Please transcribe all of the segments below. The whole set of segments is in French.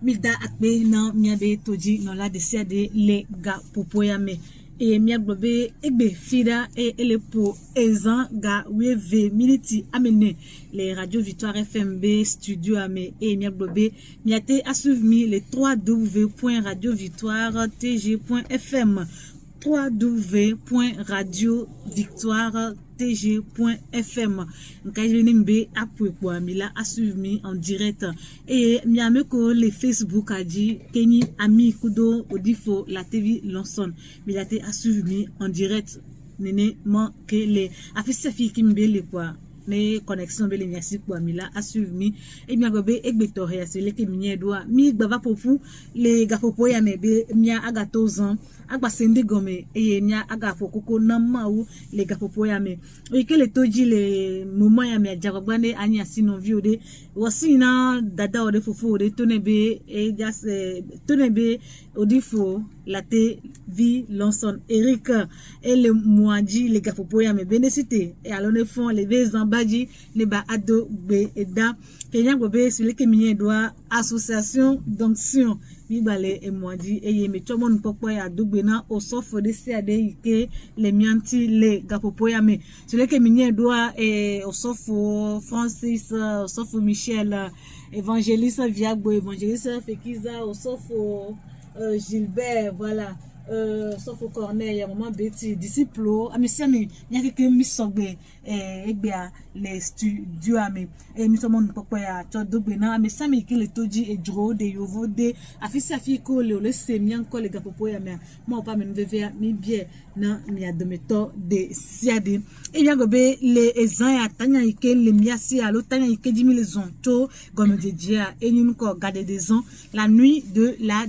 mida akbe na miabe toji no la desia de le ga popoyame et miaglobe egbe fida et ele pour ezan ga weve miniti amene les radio Victoire FMB studio ame et miaglobe miate a suivi les 3w.radiovictoire.tg.fm www.radiovictoire.tg.fm Nkajinembe apwe kwa mila a suivi en direct et miame ko le Facebook a dit Kenny ami kudo odifo la TV Lonson milate a suivi en direct nene man que les afisa fi kimbele kwa mais connexion bele nyasi kwa mila a suivi et mia gobe egbetore ya sele ke minye doa mi gbava popu le gapopo ya mebe mia aga 2 ans agba sende gome et mia aga pokoko na maou le gapopo ya me o ke le toji le moment ya me jagogbane anya sino viode wasi na dada ode fofu ode tonebe e jas tonebe odifo la te vi Lonson Eric et le moaji le gapopo ya me benesite et alors ne font les vezambaji ne ba ado be eda kenya gobe sur le keminye doa association d'onction mi bale et moaji et yeme chomon popo ya dugbena au sauf de CAD ike les mianti le gapopo ya me sur le keminye doa et au sauf Francis au sauf Michel évangéliste Viagbo évangéliste Fekiza au sauf Gilbert voilà sauf au Corneille à moment Betty disciple amisiami il y a que misogbe egbea les studios ame et mi somon pokpo ya chodogbe na amisiami ke le toji e dro de yovo de afisa fi ko le semian ko le gapopo ya me mo pa me nveve mi bien na mi adometo de siade et ya gobe le ezan ya tanya ike le miasi alo tanya ike 10 000 zonto comme de dia et nous ko garder des ans la nuit de la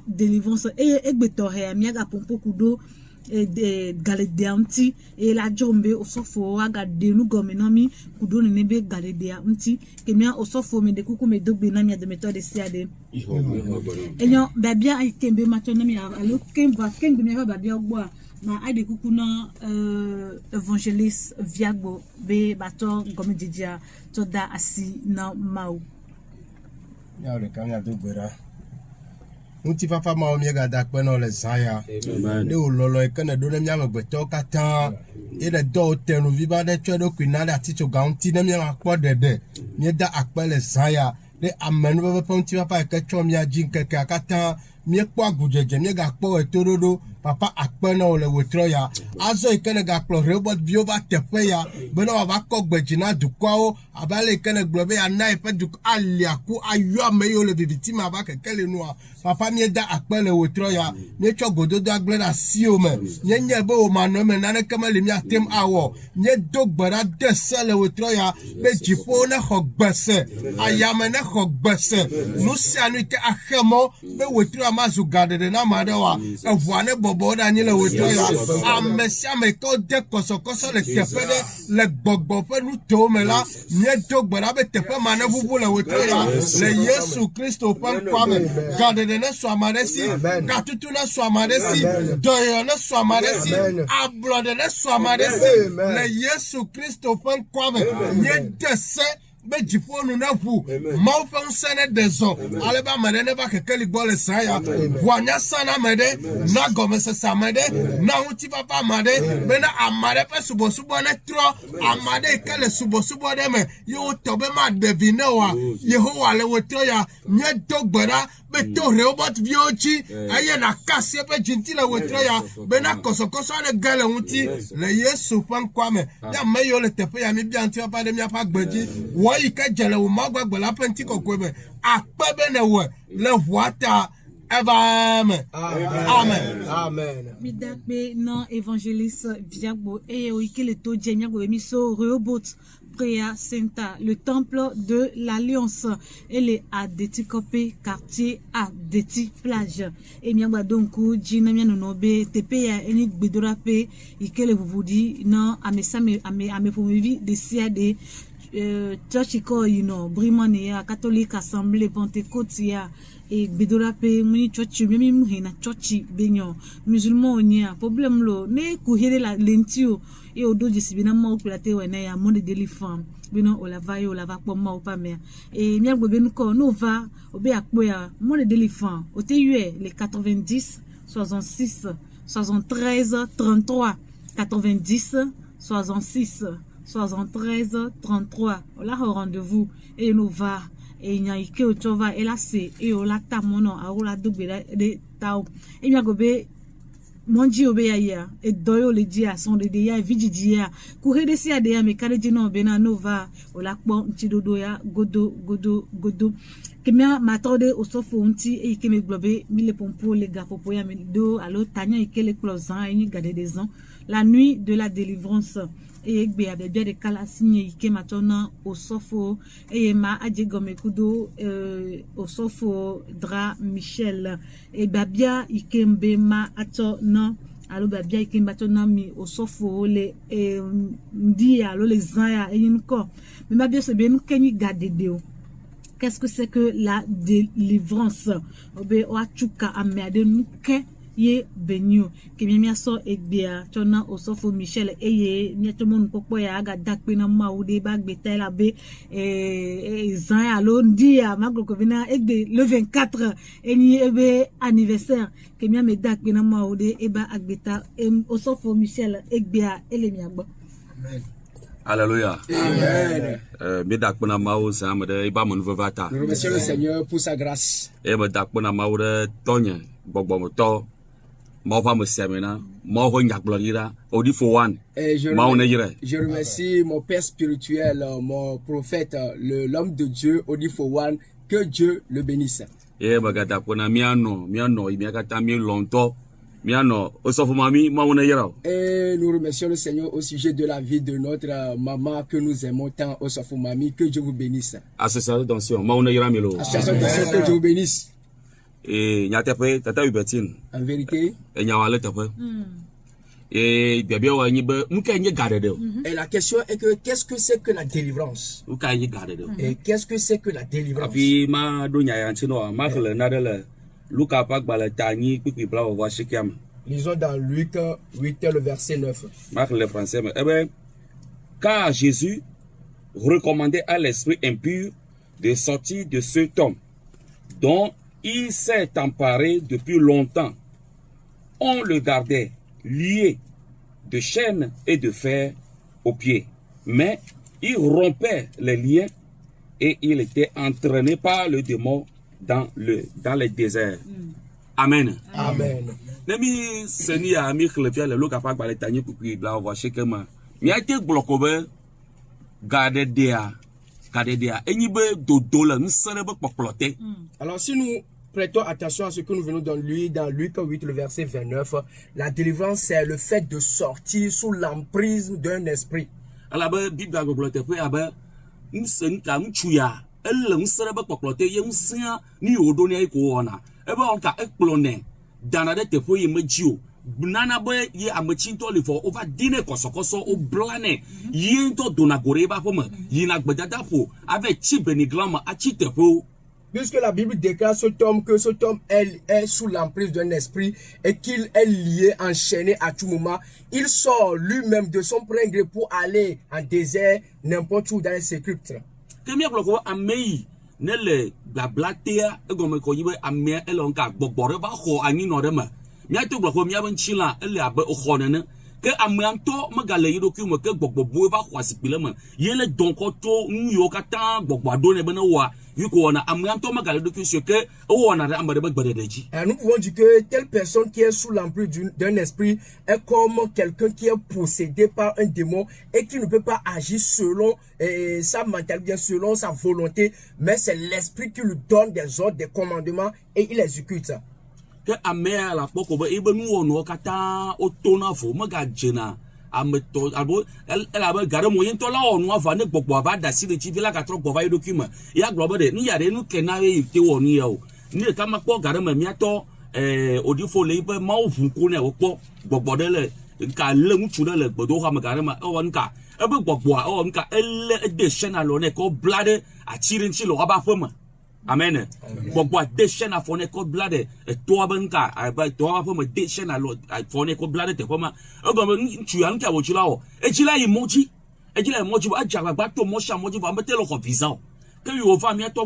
délivrance et egbetore miaga pompo kudo de galedeanti et la jombe osofo aga de nu gomenami kudo nebe galedeanti kemia osofo me de kuku me dogbe na mi de méthode CAD enyo babia ikembe matonami alo kemba kembe mi babia ogbo na ade kuku na évangéliste Viagbo be bato gomedia toda asi na mau ya le kamya dogbera Unti papa ma o miega da pe no le saya le o lolo e kana do na mi amegbeto katan e le do tenu vi ba de twa do kwina da ti to ga unti na mi akpo dede mi da akpe le saya le amenu be ponti papa e ke twa mi ajin keke katan mi ekpo agujeje mi ga kpo e torodo papa akpe na o le wotro ya azo e kana ga kpo robot bio ba tepe ya be na ba ko gbejina dukwa o abale kana globe ya na e pe duk aliaku ayo ameyo le bibitima ba keke le nu papa mi da akpe le wotro ya mi twa gododo agble na si o me nye be o ma no me na ne kama le mi atem awo nye dogbara de sele wotro ya be jipo na khogbese ayame na khogbese nu si anu ke ahemo be wotro amazu gade na madewa evuane bobo da nyile wotro ya amesia me ko de kosokoso le tepede le gbogbo pe nu to me la nye dogbara be tepe mane bubu le wotro ya le Yesu Kristo pa kwame gade ne so amaresi gatutu na so amaresi doyo na so amaresi ablode na so amaresi le Yesu Kristo pa kwame nye dese be jiponu na fu mau fa unsene dezo aleba mede ne ba kekeli gbole saya wanya sana mede na gomese samede na uti papa made be na amade pe subo ne tro amade kele subo de me yo tobe ma devine wa Yehowa le wotro ya nye dogbera be to robot viochi aye na kasie pe jintile wotro ya be na kosokoso ne gele uti le Yesu pan kwame ya meyo le tepe ya mi bianti papa de mi apa gbeji ika jele wo magba la pentiko kwebe akpebe ne we le voata amen amen midakbe non évangéliste Viagbo et oikele to jemiagbo mi so robot Préa Senta, le temple de l'Alliance, elle est à Déticopé, quartier à Déti plage. Et miagba donc jina mia nonobe tepe ya eni gbedorape ikele bubudi non amesa ame pomevi de CAD church ko Brimani ya Catholic Assemblée Pentecôte ya et bedora pe muni church mi muhina church benyo musulman onia problème lo ne ku hele la lentio et odo jisibina ma okulate wena ya monde de l'ifam bino o la va po ma o pa mer et mi agbo benu ko no va obe akpo ya monde de l'ifam o te yue les 90 66 73 33 90 66 73 33 la rendez-vous et nous va et nya ike ochova elase e ola tamono aula dugbera de tao e mi agobe monji obe ya e doyo le dia son de ya vijiji ya ku hede si ade ya me kareji no be na nova ola po ntidodo ya godo kemia matode osofo unti e ike me globe mille pompo le ga popo ya me do alo tanya ike le closan e ni gade des ans la nuit de la délivrance et gbe abebe de kala signé ike matona osofo e ma adjegome kudo osofo dra Michel e babia ike mbe ma ato no alo babia ike mbato na mi osofo le ndi alo le zaya e yinko me babia se be nkeni gadedeo. Qu'est-ce que c'est que la délivrance? Obe o achuka amade nuke ye benyo ke mi aso egbea tona osofo Michel eye mi to mon popo ya aga dakpe na maude ba gbeta la be zan alo ndi ya magoko vina egbe le 24 eni ebe anniversaire ke mi me dakpe na maude eba agbeta osofo Michel egbea ele mi agbo. Amen. Alléluia. Amen. Medakpona mawo sam de iba mon vevata. Nous remercions le Seigneur pour sa grâce. E medakpona mawo de tonye gbogbomoto. Mo fa mo semena, mo ho nyaglorira, odi fo wan. Je remercie mon père spirituel, mon prophète, l'homme de Dieu, Odi Fowan, que Dieu le bénisse. E bagata pona miano, imiakata mi longtemps. Miano, osofo mami, ma wona yira. Et nous remercions le Seigneur au sujet de la vie de notre maman que nous aimons tant, osofo mami, que Dieu vous bénisse. Association, ma wona yira melo. Association, que Dieu vous bénisse. Et nyatepe tata Hubertine. En vérité. Et nyawale tepe. Et bébé wa nyibe muka nye garde. Et la question est que qu'est-ce que c'est que la délivrance? Muka nye garde. Et qu'est-ce que c'est que la délivrance? Api ma do nya yantino ma khele nadele. Luka pak bala tani pipi bla wa shikiam. Lisons dans Luc 8 le verset 9. Ma khele français mais ben car Jésus recommandait à l'esprit impur de sortir de cet homme dont il s'est emparé depuis longtemps. On le gardait lié de chaînes et de fer aux pieds. Mais il rompait les liens et il était entraîné par le démon dans le désert. Amen. Amen. Nemi seni a mi khlefia le loka pa gbale tanye kuku bla wa shekema. Mi a te blokobe garde dia enyibe dodo la nsere be poklote. Alors si nous prêtons attention à ce que nous venons dans Luc 8, le verset 29. La délivrance, c'est le fait de sortir sous l'emprise d'un esprit. Alors, la Bible a dit que nous sommes chuya. Elle nous sera pas poklote. Nous sommes ni odoni ay koona. Ebe on ka ekplone. Danade te po yeme jio. Nana boy ye amachinto le fo over dine kosokoso o blane. Ye to donagore ba poma. Yina gbedada po avec chi beniglama a chi te po. Puisque la Bible déclare que cet homme est sous l'emprise d'un esprit et qu'il est lié, enchaîné à tout moment, il sort lui-même de son plein gré pour aller en désert, n'importe où dans les sépulcres. Kemia bloko amei nele blablatea egome ko yibe amia elonka gbogbore ba ho ani no dema. Mia to bloko mia ban chila ele abe o ne ke amianto magale yido ku mo ke gbogbobo ba ho asipile ma yele donko to nyo kata gbogbado ne bena wa. Nous pouvons dire que telle personne qui est sous l'emprise d'un esprit est comme quelqu'un qui est possédé par un démon et qui ne peut pas agir selon sa mentalité, selon sa volonté, mais c'est l'esprit qui lui donne des ordres, des commandements et il exécute ça. Que amea la poko ebe nu ono kata otona fo maga jena ameto abo elle a gare moyen to la onu ava ne gbogbo ava da si de ti la ka tro gbova yi document ya globo de ni ya de nu kenawe te woni ya o ni ka ma po gare ma mi ato odifo le ibe ma ofun ko ne o po gbogbo de le ka le ntu de le gbodo ha ma gare ma o won ka ebe gbogboa o nka ele de chaîne alone ko blade a tirin chi lo aba fama amen gbogboa de chaîne afone ko blade to aba nka aba to aba fama de chaîne alo afone ko blade te fama ogo nchu ya nka wo chila o e chila yi mochi e chila yi mochi ba jagba gba to mo sha mochi ba mete lo ko visa o ke yo fa mi to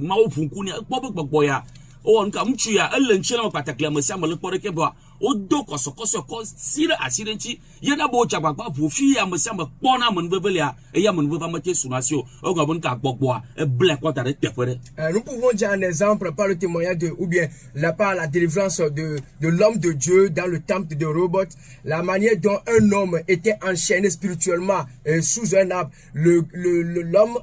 ma o funku ni gbogbo ya o nka nchu ya ele nchila patakle mo sia mo le pore ke ba o do koso ko sire asirenti yena bo chagba bu fi ya mo sia mo pona mo nvevelia e ya mo nveva mo te sunasio o ga bon ka gbogbo e ble ko tare tefere. Nous pouvons dire un exemple par le témoignage de ou bien la délivrance de l'homme de Dieu dans le temple de Rehoboth, la manière dont un homme était enchaîné spirituellement sous un arbre. L'homme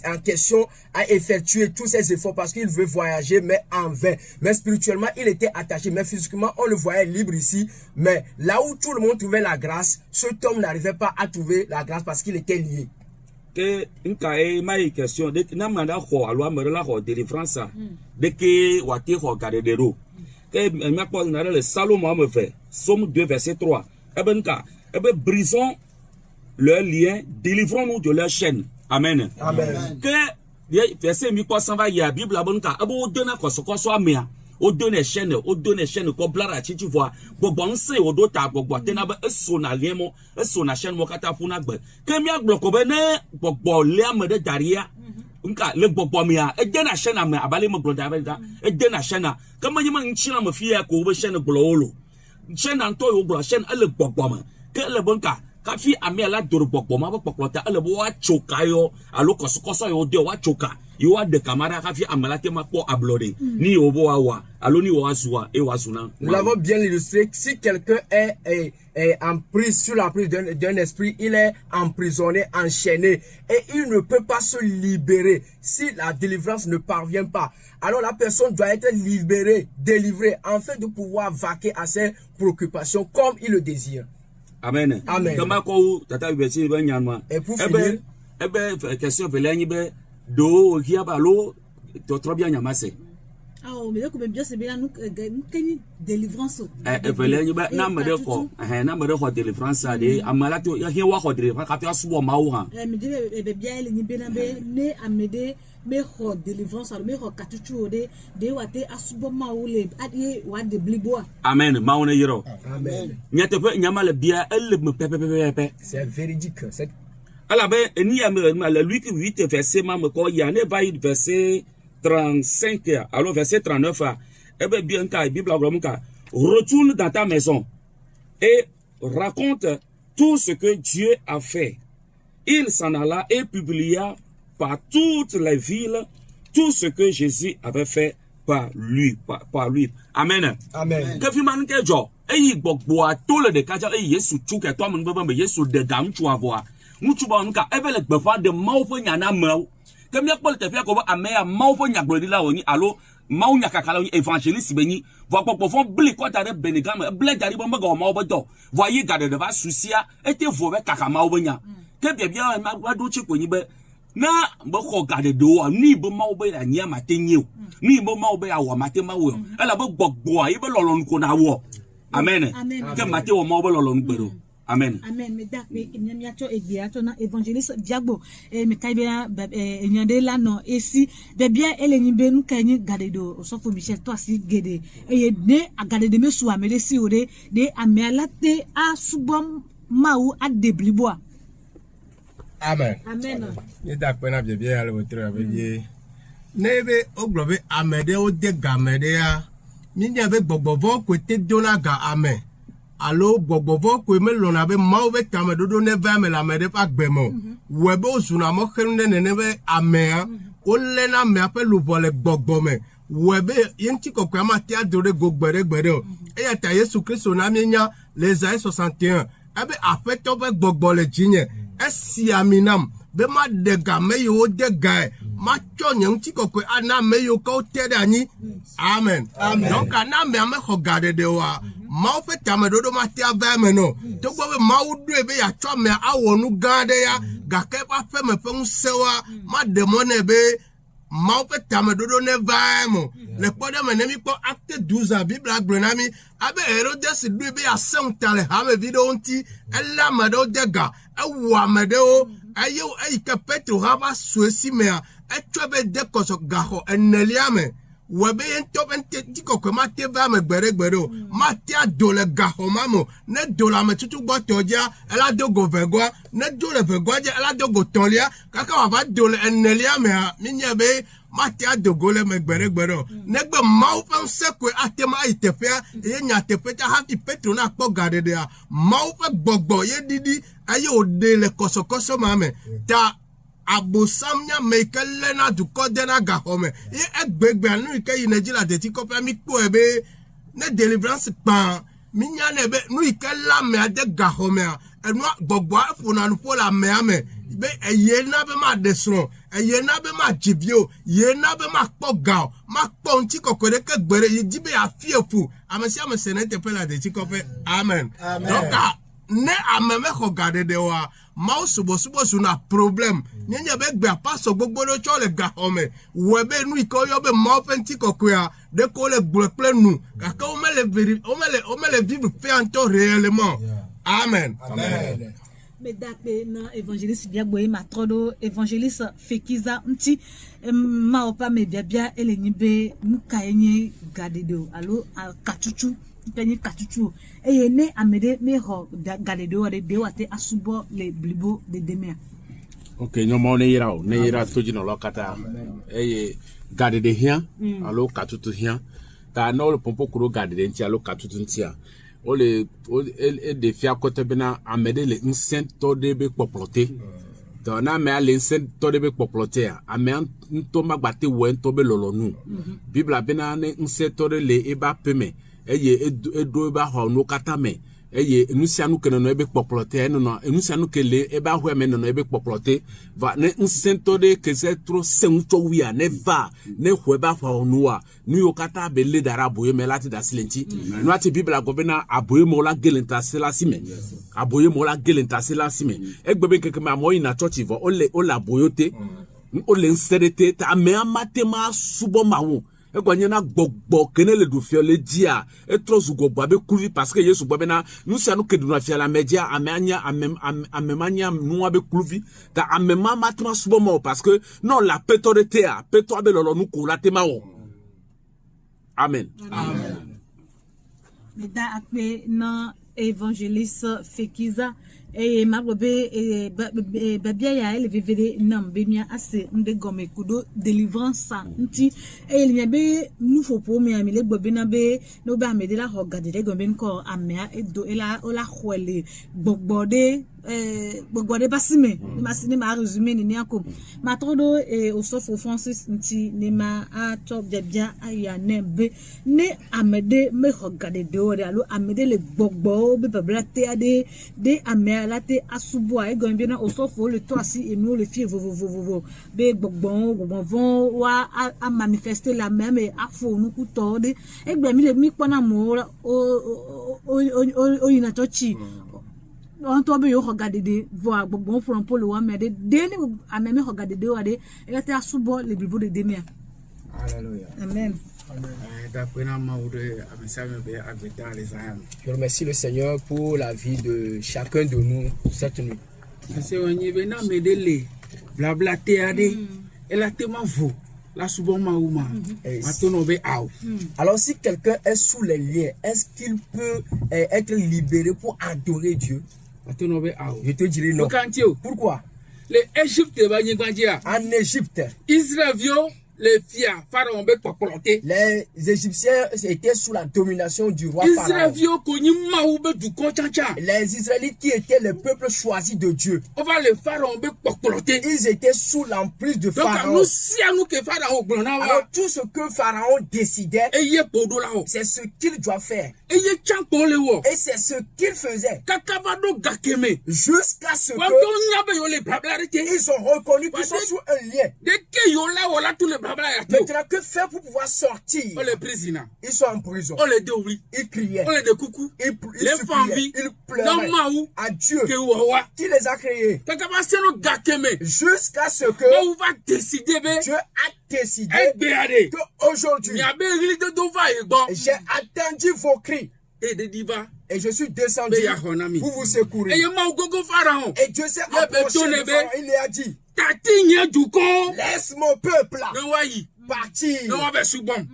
en question a effectué tous ses efforts parce qu'il veut voyager mais en vain. Mais spirituellement il était attaché, mais physiquement on le voyait libre ici. Mais là où tout le monde trouvait la grâce, cet homme n'arrivait pas à trouver la grâce parce qu'il était lié. Que nkae mai question de na manda ho alwa mere la ho délivrance de que wati ho gadedero que ma ko na le Salomon me fait Somme 2 verset 3 brisons leur lien, délivrons-nous de leur chaîne. Amen. Amen. Que verset mi ko san va ya Bible abonka abo dona ko so amia o donne chaîne ko blara chi vois gbogbo nse o do ta gbogbo tena ba eso na liemo eso na chaîne mo kata funa gbe ke mi agboko be ne gbogbo le amede daria nka le gbogbo mi a e de na chaîne am abale mo gbogbo da e de na chaîne ka ma nyima nchina mo fie ko be chaîne gbolo chaîne anto yo gbolo chaîne ele gbogbo ma ke le bonka ka fi ami ala doro gbogbo ma gbogbo ta ele bo wa choka yo alo koso yo de wa choka you are the camara kafi amalate ma po ablode ni obo awa alo ni oasua e wasuna. Nous l'avons bien illustré. Si quelqu'un est en prise sous la prise d'un esprit, il est emprisonné, enchaîné et il ne peut pas se libérer si la délivrance ne parvient pas. Alors la personne doit être libérée, délivrée, afin de pouvoir vaquer à ses préoccupations comme il le désire. Amen. Amen. Et pour finir, question be do hiabalo to trop bien nyamase. Ah o me ko be bien c'est bien nous keni délivrance. Veleni ba na me de ko délivrance de amala to ya hi wa ko délivrance ka to subo mawo ha. Me de be bien le ni be na be ne amede me ko délivrance me ko katuchu de wate asubo mawo le adie wa de bliboa. Amen. Mawo ne yiro. Amen. Nyate pe nyamale bia elle me pepe. C'est véridique. C'est alors ben ni le Luc 8 verset ma ko ya ne va verset 35 alors verset 39 bien ka Bible ka retourne dans ta maison et raconte tout ce que Dieu a fait. Il s'en alla et publia par toutes les villes tout ce que Jésus avait fait par lui. Amen. Amen. Que fi man ke jo e gbogbo atole de kaja e Yesu tu ke to mun be Yesu de dam tu avoir mutu ba nka ebele gbefa de mawo nyana mawo ke mi akpol te fia ko ba ameya mawo nyagbodi la oni alo mawo nyakakala oni evangeliste beni vo popo fon bli ko ta de benigam ble jari bo mega mawo bo do voye gade de va sucia ete vo be kaka mawo nya ke bia ma do chi ko ni be na bo ko gade do ni bo mawo be la nya matenye ni bo mawo be awo mate mawo ela bo gbogbo ayi be lolon ko na wo amen ke mate wo mawo be lolon gbero. Amen. Amen. Me dak me nyamiacho egiacho na evangeliste Diagbo me kaibea nyande la no esi de bien eleni be nu kanyi gade do osofo Michel to asi gede e ne agade de mesu amede si ode de amealate a subom mawu a debliboa. Amen. Amen. Ni dak pena bien ale wotre avie nebe oglobe amede o de gamede ya mi nya be gbogbo ko te dona ga amen. Allo gbogbo ko me lona be maube tame dodo ne va me la me de pa gbemo webo suna mo khende ne be amea o le na me ape lu vole gbogbo me webe yenti ko kwa ma ti adore gogbere gbere e ya ta Yesu Kristo na mi nya Isaïe 61 abe ape to be gbogbo le jinye esi aminam be ma de ga me yo de ga ma cho nyem ti ko ko ana me yo ko te dani amen donc ana me ame ko gade de wa ma fe tame dodo ma ti ava me no to gbo be ma wudu ebe ya cho me awonu gade ya ga ke pa fe me fe nsewa ma demone be mau pe tame dodo ne vaimo le poda me nemi po acte 12 Bible agbrenami abe Herodes du be asem tale ha me video nti ela mado dega ewa medeo ayo ke Petro ha ba suesi me a etwebe de koso gaho eneliame webe entop enti kokko ma te va me gbere ma te adole gaho mamo ne dola me tutu gbo toja ela dogo vegwa ne dole vegwa je ela dogo tonlia kaka wa ba dole eneliame a minyebe ma te adogo le me gbere ne gbe mau pe sekwe atema itefia ye nya tefeta ha ti Petro na kpo gadede a mau pe gbogbo ye didi aye ode le koso mame ta abosamnya mekele na duko dena gahome ye egbegbe anu ike yi Nigeria de ti kope mi ko ebe ne deliverance pan mi nya ne be nu ike la me ade gahome a enu gbogbo afuna nu pola me ame be eye na be ma desro eye na be ma jibio ye na be ma kpo gao ma kpo nti kokore ke gbere ye jibe afiefu amesi amese ne te pela de ti kope amen donc ne ameme ko gade de wa mau subo na problem nyanya be gbe apaso gbogbo lo cho le ga home webe nu iko yo be mau penti kokoya de ko le gble nu kaka o mele vivre fait en temps réellement amen mais d'après na évangéliste biaboye matrodo évangéliste fekiza nti ma opa me bia ele nibe mukayenye gadedo alo kachuchu penye katuchu eye ne amede me ho galedo de wate asubo le blibo de demia. Ok, nyomo ne yira toji no lokata eye gade de hia alo katutu hia ta no le pompo kuro gade de ntia alo katutu ntia o le de fia kote bena amede le nsento de be poplote to na me ale nsento de be poplote a ame nto magbate we nto be lolonu bibla bena ne nsento de le eba peme eye edo ba ho no katame eye enusianu kene no ebe poplote no enusianu kele eba ho eme no ebe poplote va ne nsento de kese tro sencho wia ne va ne ho eba ho no a nu yo kata be le dara boye me lati da silenti no ati bibla go bena aboye mo la gelenta sela sime aboye mo la gelenta sela sime egbebe keke ma mo ina church vo o la boyote o le nserete ta me amate ma subo mawo egwanye na gbogbo kenele du fiole dia etrozu gbogbo abe kuvi parce que yesu gbobena nusia no kedu na fiala media amenya amemanya nu abe kuvi ta amema matma subo mo parce que non la petorete a peto abe lolo nu ko la tema wo amen da akpe na évangéliste fekiza et ma bébé babia ya ele vivere nam bemia ase nde gome kudo délivrance nti e il be nous faut pour me amile gbobe na be no ba me de la hogade de gombe nko amea edo ela ola khwele gbogbode basime masine ma résumé ni ako matrodo au sauf Francis nti ne ma a top bien aya nembe ne amede me hogade de ore alo amede le gbogbo be bablate ade de amea late asuboa e gombe na au sauf le toi si et nous le fie vovo be gbogbo vont wa a manifester la même afo nu kutode e gbe mi le mi pona mo o ina tochi on to be yo regarder de voir bon pour un polo wa me de deni ameme regarder de wa de e late asubo le bibo de demia. Alléluia. Amen. Je remercie le Seigneur pour la vie de chacun de nous cette nuit. Alors si quelqu'un est sous les liens, est-ce qu'il peut être libéré pour adorer Dieu? Je te dirai non. Pourquoi? En Égypte, les Égyptiens étaient sous la domination du roi Pharaon. Les Israélites qui étaient le peuple choisi de Dieu, ils étaient sous l'emprise de Pharaon. Alors tout ce que Pharaon décidait, c'est ce qu'il doit faire. Et c'est ce qu'il faisait. Jusqu'à ce que ils ont reconnu qu'ils sont sous un lien. Maintenant, que faire pour pouvoir sortir? Ils sont en prison. Ils criaient. Ils suppliaient. Ils pleuraient à Dieu qui les a créés. Jusqu'à ce que Dieu a décidé qu'aujourd'hui, j'ai attendu vos cris. Et je suis descendu pour vous secourir. Et Dieu s'est approché de Pharaon. Il lui a dit, laisse mon peuple partir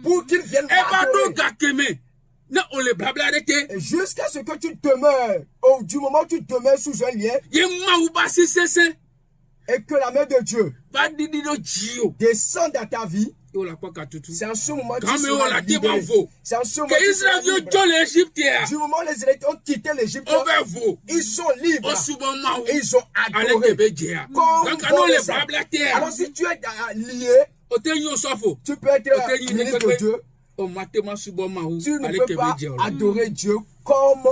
pour qu'il vienne m'adorer. Et jusqu'à ce que tu demeures, du moment où tu demeures sous un lien, et que la main de Dieu descende dans ta vie, c'est en ce moment que tu seras libéré. C'est en ce moment que tu seras libre. Du moment où les Israélites ont quitté l'Égypte, ils sont libres. Et ils ont adoré. Alors si tu es lié, tu peux être ministre de Dieu. Tu ne peux pas adorer Dieu comme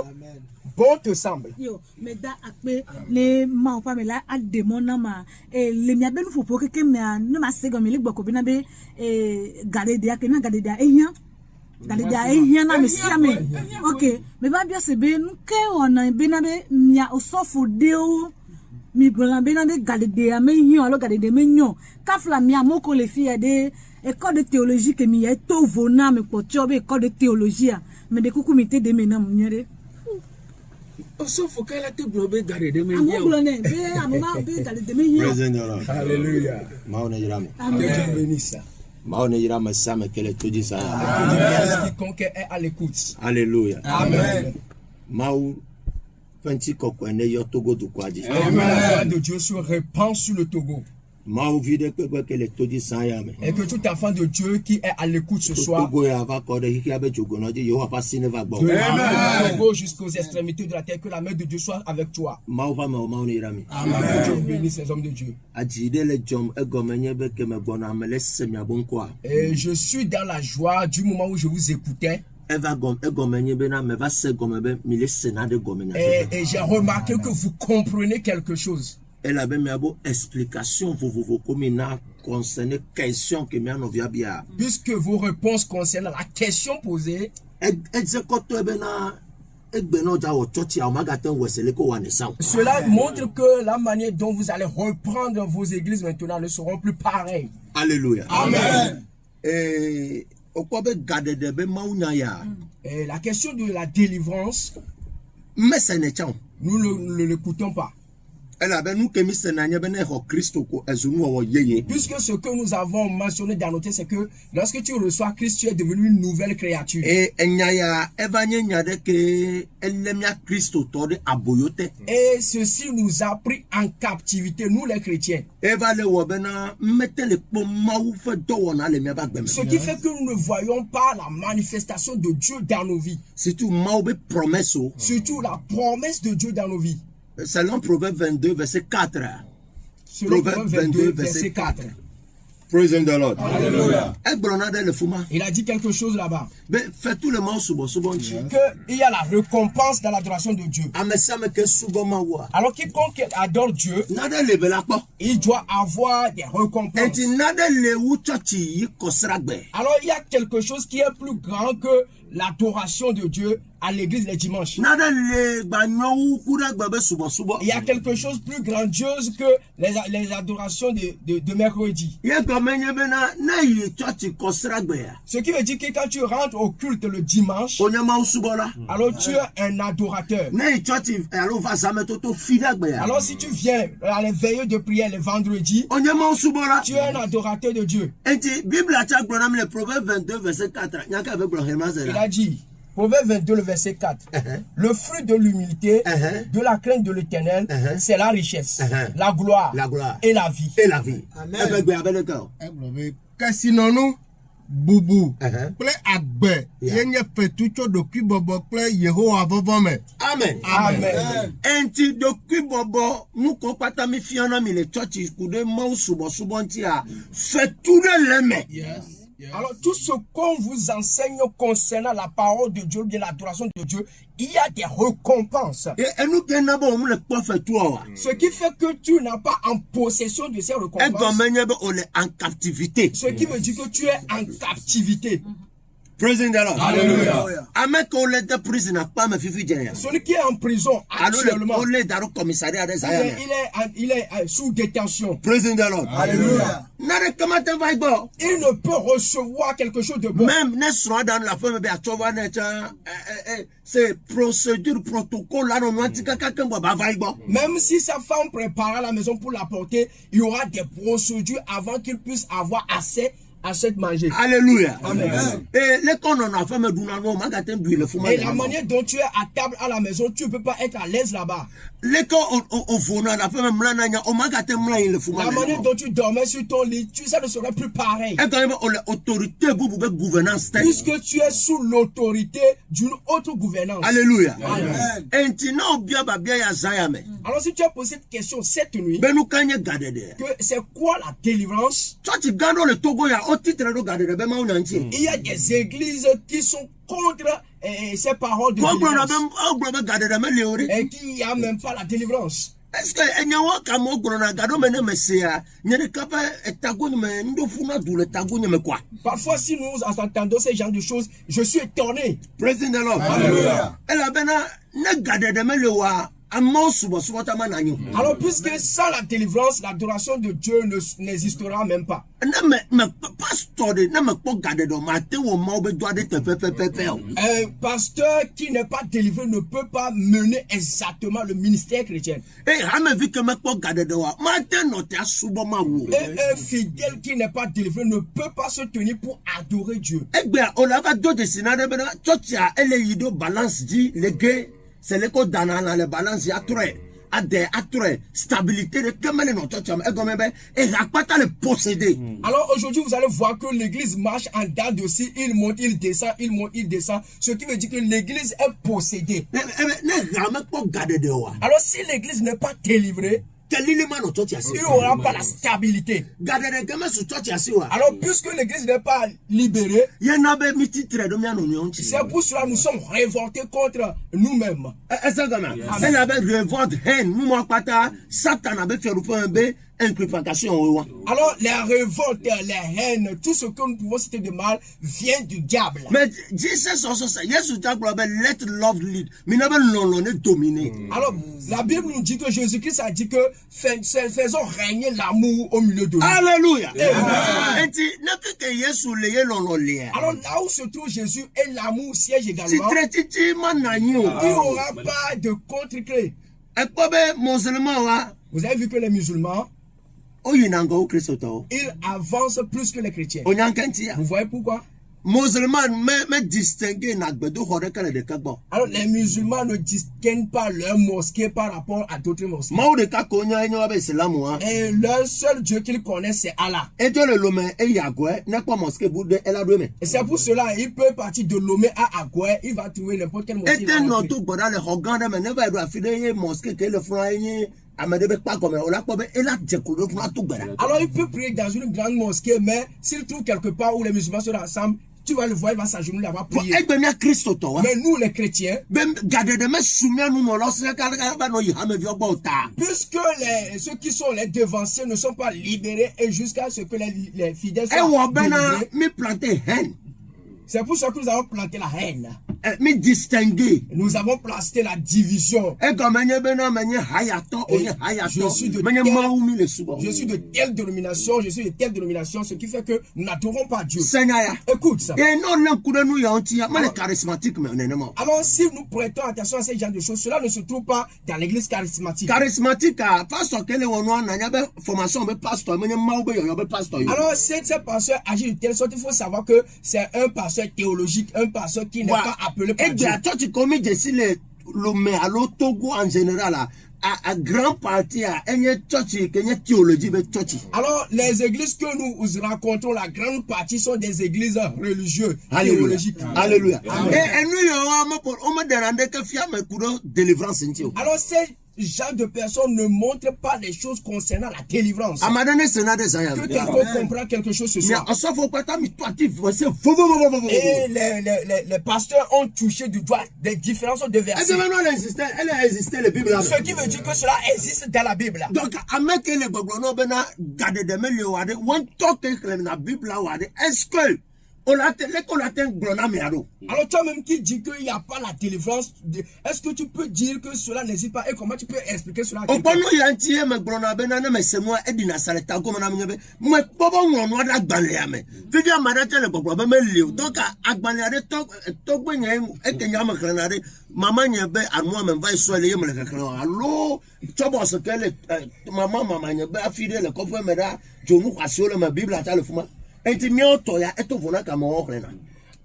bon te semble. Mais da akpe le ma pa me la a demona ma le mia benu fo poke ke mia no ma se gomi le gboko bi na be gade dia ke na gade dia na me sia me. OK, me ba bia se be nu ke ona be na be mia osofo de o mi gola be na be gade dia me hian alo gade de me nyon ka fla mia moko le fie de école de théologie que mi est to vona me po tiobe école de théologie mais de kukumite de me na munyere. Alléluia. Quiconque est à l'écoute. Alléluia. Amen. Amen. De Dieu se répand sur le Togo. Et que tout enfant de Dieu qui est à l'écoute ce soir, jusqu'aux extrémités de la terre, que la main de Dieu soit avec toi. Amen. Que Dieu bénisse les hommes de Dieu. Et je suis dans la joie du moment où je vous écoutais. Et j'ai remarqué que vous comprenez quelque chose. Elle avait mis explication concernant question que puisque vos réponses concernent la question posée. Cela montre que la manière dont vous allez reprendre vos églises maintenant ne seront plus pareilles. Alléluia. Amen. Et la question de la délivrance, nous ne l'écoutons pas. Puisque ce que nous avons mentionné dans nos textes, c'est que lorsque tu reçois Christ, tu es devenu une nouvelle créature. Et ceci nous a pris en captivité, nous les chrétiens. Ce qui fait que nous ne voyons pas la manifestation de Dieu dans nos vies. Surtout la promesse de Dieu dans nos vies. Selon Proverbe 22, verset 4. Proverbe 22, verset 4. Praise the Lord. Alléluia. Il a dit quelque chose là-bas. Fais tout le monde qu'il y a la récompense dans l'adoration de Dieu. Alors quiconque adore Dieu, il doit avoir des récompenses. Alors il y a quelque chose qui est plus grand que l'adoration de Dieu à l'église les dimanches. Il y a quelque chose plus grandiose que les adorations de mercredi. Ce qui veut dire que quand tu rentres au culte le dimanche, alors tu es un adorateur. Alors si tu viens à les veillées de prière les vendredis, tu es un adorateur de Dieu. Il a dit, Proverbe 22, le verset 4. Le fruit de l'humilité, de la crainte de l'Éternel, c'est la richesse, la gloire et la vie. Amen. Boubou, ple agbe, yenye fetucho doki bobo ple Yehowa vovome. Amen. Amen. Enti doki bobo, muko pata mi fiona mi le church kude mau subo subonti a feture leme. Yes. Alors, tout ce qu'on vous enseigne concernant la parole de Dieu, bien l'adoration de Dieu, il y a des récompenses. Ce qui fait que tu n'as pas en possession de ces récompenses. Ce qui veut dire que tu es en captivité. Praising the Lord. Alléluia. Celui qui est en prison actuellement, il est sous détention. Praising the Lord. Alléluia. Il ne peut recevoir quelque chose de bon. Même dans la forme de c'est procédure, protocole, même si sa femme prépare la maison pour l'apporter, il y aura des procédures avant qu'il puisse avoir assez à cette manger. Alléluia. Amen. Et la manière dont tu es à table à la maison, tu ne peux pas être à l'aise là-bas. La manière dont tu dormais sur ton lit, ça ne serait plus pareil. Puisque tu es sous l'autorité d'une autre gouvernance. Alléluia. Amen. Alors si tu as posé cette question cette nuit, que c'est quoi la délivrance? Il y a des églises qui sont contre ces paroles de délivrance et qui n'y a même pas la délivrance. Est-ce que parfois si nous entendons ce genre de choses, je suis étonné. Praising the Lord. Alléluia. Alors puisque sans la délivrance, l'adoration de Dieu n'existera même pas. Un pasteur qui n'est pas délivré ne peut pas mener exactement le ministère chrétien. Et un fidèle qui n'est pas délivré ne peut pas se tenir pour adorer Dieu. C'est le code dans la balance à stabilité de et le posséder. Alors aujourd'hui vous allez voir que l'église marche en dents de scie, il monte, il descend, il monte, il descend, ce qui veut dire que l'église est possédée. Alors si l'église n'est pas délivrée, il n'y aura pas la stabilité. Alors puisque l'église n'est pas libérée, c'est pour cela que nous sommes révoltés contre nous-mêmes. Elle avait révolte, haine, Satan avait fait alors les révoltes, les haines, tout ce que nous pouvons citer de mal vient du diable. Mais Jesus also said, yes, let love lead. Alors la Bible nous dit que Jésus-Christ a dit que faisons régner l'amour au milieu de nous. Alléluia. Alors là où se trouve Jésus et l'amour siège également, il n'y aura pas de contre-clé. Vous avez vu que les musulmans, ils avancent plus que les chrétiens. Vous voyez pourquoi? Alors les musulmans ne distinguent pas leur mosquée par rapport à d'autres mosquées. Et leur seul Dieu qu'ils connaissent, c'est Allah. Et c'est pour cela il peut partir de Lomé à Agoué, il va trouver n'importe quelle mosquée. Alors il peut prier dans une grande mosquée, mais s'il trouve quelque part où les musulmans sont ensemble, tu vas le voir, il va s'agenouiller là-bas prier. Mais nous les chrétiens, puisque ceux qui sont les devanciers ne sont pas libérés et jusqu'à ce que les fidèles soient délivrés, c'est pour ça que nous avons planté la haine. Nous avons planté la division. Je suis de telle dénomination, ce qui fait que nous n'adorons pas Dieu. Écoute ça. Alors si nous prêtons attention à ce genre de choses, cela ne se trouve pas dans l'église charismatique. Alors si ces pasteurs agissent de telle sorte, il faut savoir que c'est un pasteur théologique, un pasteur qui n'est pas appelé par Dieu. En général, à grand partie à théologie. Alors les églises que nous rencontrons, la grande partie sont des églises religieuses, théologiques. Alléluia. Alors genre de personnes ne montrent pas les choses concernant la délivrance. Que quelqu'un comprend quelque chose ce soir. Et les pasteurs ont touché du doigt des différences de versets. Ce qui veut dire que cela existe dans la Bible. Donc, est-ce que alors toi-même qui dis qu'il n'y a pas la délivrance, est-ce que tu peux dire que cela n'existe pas et comment tu peux expliquer cela à quelqu'un?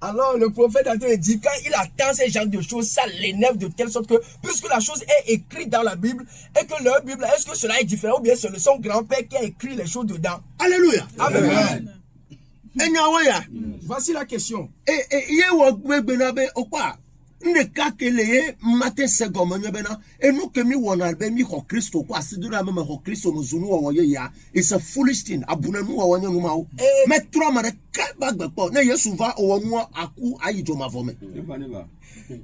Alors le prophète a dit, quand il attend ces genres de choses, ça l'énerve de telle sorte que, puisque la chose est écrite dans la Bible, et que leur Bible, est-ce que cela est différent ou bien c'est son grand-père qui a écrit les choses dedans? Alléluia. Amen. Voici la question. It's a foolish thing.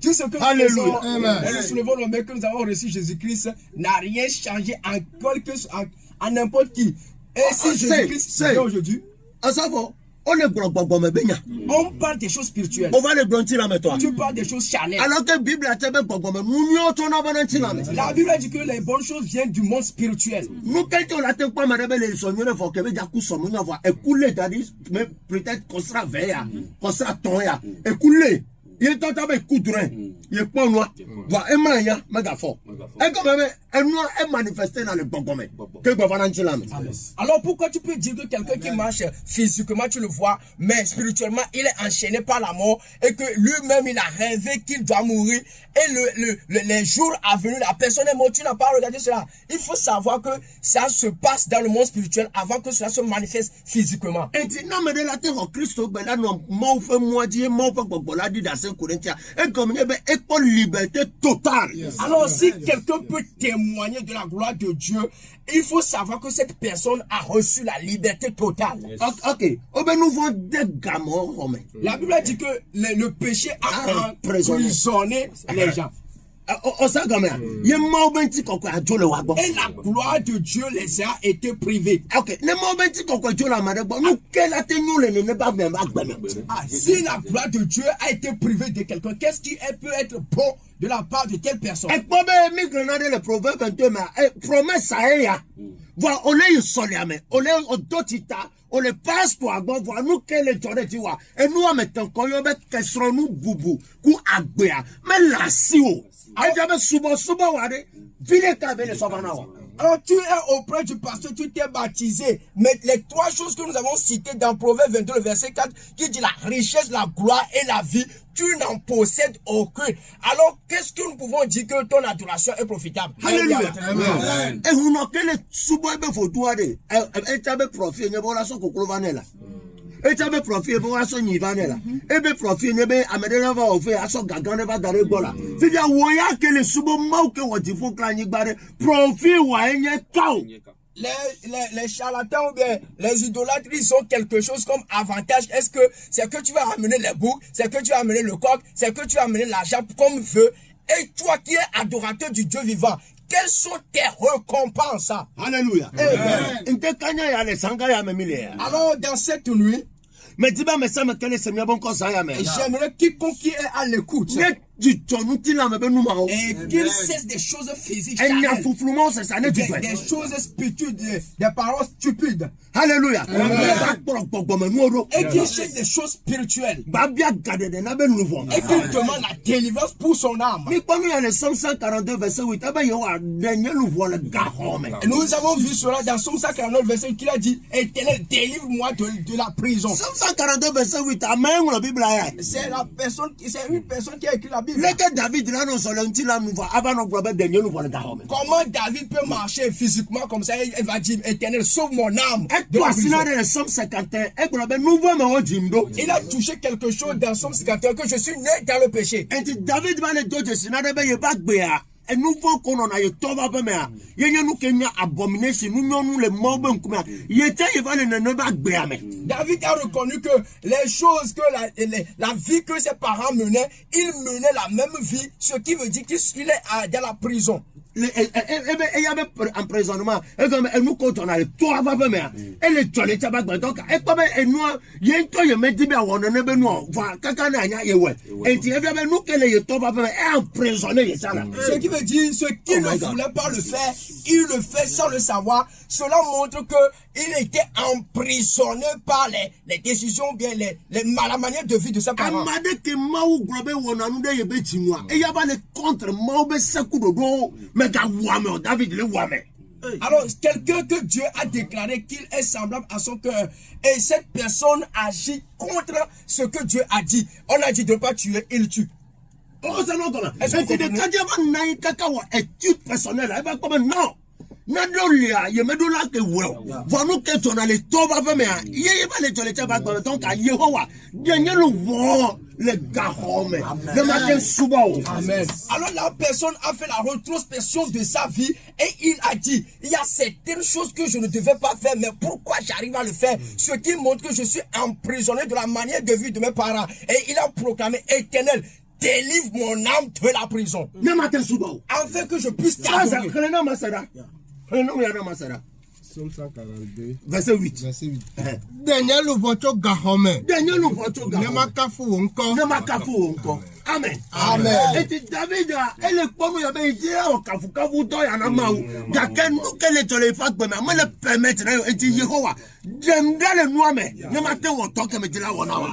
Tout ce que nous faisons, nous soulevons le mec que nous avons reçu Jésus-Christ n'a rien changé en n'importe qui. Et si Jésus-Christ vient aujourd'hui, on parle des choses spirituelles. Tu parles des choses charnelles. Alors que la Bible dit que les bonnes choses viennent du monde spirituel. Peut-être qu'on sera vert, qu'on sera ton, écoulé. Il est il est pas noir. Voilà, un mania, mégaphone. Et quand même, un noir est manifesté dans le bon domaine. Alors pourquoi tu peux dire que quelqu'un qui marche physiquement, tu le vois, mais spirituellement, il est enchaîné par la mort et que lui-même, il a rêvé qu'il doit mourir et les jours à venir, la personne est morte, tu n'as pas regardé cela. Il faut savoir que ça se passe dans le monde spirituel avant que cela se manifeste physiquement. Et non, mais de la terre en Christ, ben là, non, mon frère, moi, dit, mon frère, voilà, dit dans Corinthiens, et comme il y avait école liberté totale. Alors, si quelqu'un peut témoigner de la gloire de Dieu, il faut savoir que cette personne a reçu la liberté totale. Ok. Nous voyons des gamins romains. La Bible dit que le péché a emprisonné les gens. Et la gloire de Dieu les a été privés. Ok. Si la gloire de Dieu a été privée de quelqu'un, qu'est-ce qui peut être bon de la part de telle personne? Le proverbe 22, promesse à voilà, on est soliamé, on est au dotita, on est passe toi, bon, voilà, nous, quel est ton étiwa, et nous, mettons, quand on met, qu'est-ce que nous, boubou, kou agbea, mais la si haut. Alors tu es auprès du pasteur, tu t'es baptisé. Mais les trois choses que nous avons citées dans Proverbe 22, le verset 4, qui dit la richesse, la gloire et la vie, tu n'en possèdes aucune. Alors, qu'est-ce que nous pouvons dire que ton adoration est profitable? Alléluia. Et vous n'avez que les sous-bois, il faut tout aller. Et tu as profité, il y a une et tu as profité, il y a une et bien profité, il y a un va offrir à son gagan, va dans les bolas. C'est-à-dire, que les sous-bois, que vous dites, faut que l'année barre, profite, ou à une cao. Les charlatans ou bien les idolâtres, ils ont quelque chose comme avantage. Est-ce que c'est que tu vas amener les boucs, c'est que tu vas amener le coq, c'est que tu vas amener l'argent comme vœu. Et toi qui es adorateur du Dieu vivant, quelles sont tes récompenses? Alléluia. Alors dans cette nuit, mais dis-moi, mais ça me connaît, c'est bien bon qu'on s'en aille. J'aimerais quiconque qui est à l'écoute et qu'il cesse des choses physiques, des choses spirituelles, des paroles stupides. Alléluia. Et qu'il cesse des choses spirituelles. Et qu'il demande la délivrance pour son âme. Mais quand il y a le Somme 142, verset 8, nous avons vu cela dans Somme 149, verset 8, qu'il a dit, Éternel, délivre-moi de la prison. Somme 142, verset 8, Amen, la Bible. C'est une personne qui a écrit la Bible. Comment David peut marcher physiquement comme ça? Il va dire, Éternel, sauve mon âme. Il a touché quelque chose dans Somme 51 que je suis né dans le péché. un nouveau qu'on a eu tova bemea yenya nous kenya abomination nous les morts comme yeta va le neba gbeame. David a reconnu que les choses que la vie que ses parents menaient, il menait la même vie, ce qui veut dire qu'il est dans la prison. Il y avait emprisonnement et comme nous quand on a le toi va bemea et le toilette tabak donc et comme nous yento ye medi be won ne be nous va kaka na nya yewe et tu avait nous que le toi va bemea est emprisonné ça là. Ce qui veut dire ce qui ne voulait pas le faire, il le fait sans le savoir. Cela montre que il était emprisonné par les décisions bien la manière de vie de ses parents. Amade que mau globe wona nu de ye be tinwa e ya ba le contre mau be seku dodo mais ga wame David le wame. Alors, quelqu'un que Dieu a déclaré qu'il est semblable à son cœur, et cette personne agit contre ce que Dieu a dit. On a dit de ne pas tuer, il tue. Oh, ça non, est-ce que c'est quand il va naï kakawa étude personnelle, elle va comme non. Nadolia, ye medola ke wo. Vonu ke tona le toba be me. Ye ba le tole taba gba ton ka Yehowa. Denye lo wo le gahome. Le matin suba. Amen. Alors la personne a fait la rétrospection de sa vie et il a dit, il y a certaines choses que je ne devais pas faire, mais pourquoi j'arrive à le faire? Ce qui montre que je suis emprisonné de la manière de vie de mes parents. Et il a proclamé, Éternel, délivre mon âme de la prison. Le matin suba. Afin que je puisse t'adorer. Psaume 142. Verset 8. Verset 8. Daniel Voto Gahome. Daniel Voto Gahome. Nemakafu encore. Nemakafu encore. Amen. Amen. Et David a ele pomo ya be dire o kafu kafu to ya na mawu. Da ken nu kele to le fa gbe ma le permettre na et Yehowa. Dem dale nu ame. Ne matin wo to ke me dila wona wa.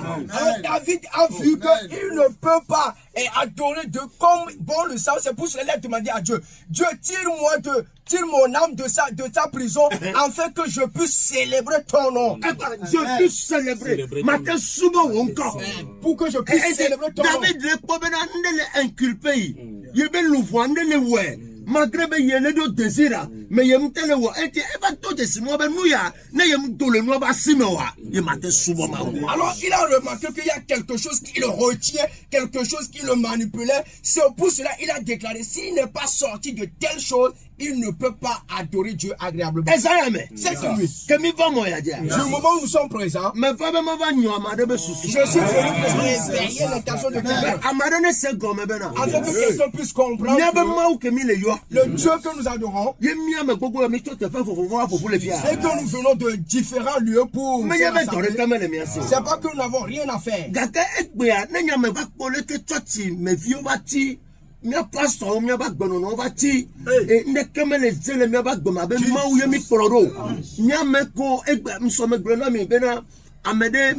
David a vu qu'il ne peut pas adorer Dieu comme bon le savent. C'est pour cela qu'il a demandé à Dieu. Dieu, tire mon âme de sa prison afin que je puisse célébrer ton nom. Je puisse célébrer. Matin souvent encore. Pour que je puisse célébrer ton nom. David le pobena ndele inculpé. Yebe louvo ndele we. Malgré be yele do désira mais yem tele wo eti e ba to de simo be nuya na yem to le no ba simewa ye matin souvent ma. Alors il a remarqué qu'il y a quelque chose qui le retient, quelque chose qui le manipulait. C'est pour cela il a déclaré s'il n'est pas sorti de telle chose, il ne peut pas adorer Dieu agréablement. C'est celui. Le moment où nous sommes présents, je suis venu pour réveiller l'intention de quelqu'un. Afin que quelqu'un puisse comprendre le Dieu que nous adorons et que nous venons de différents lieux pour. C'est pas que nous n'avons rien à faire. Mia pastor mia ba gbono no ba ti e ne kemele zele mia ba gboma be ma wo yemi kporo nya me ko egbe mso me gbono mi be na amede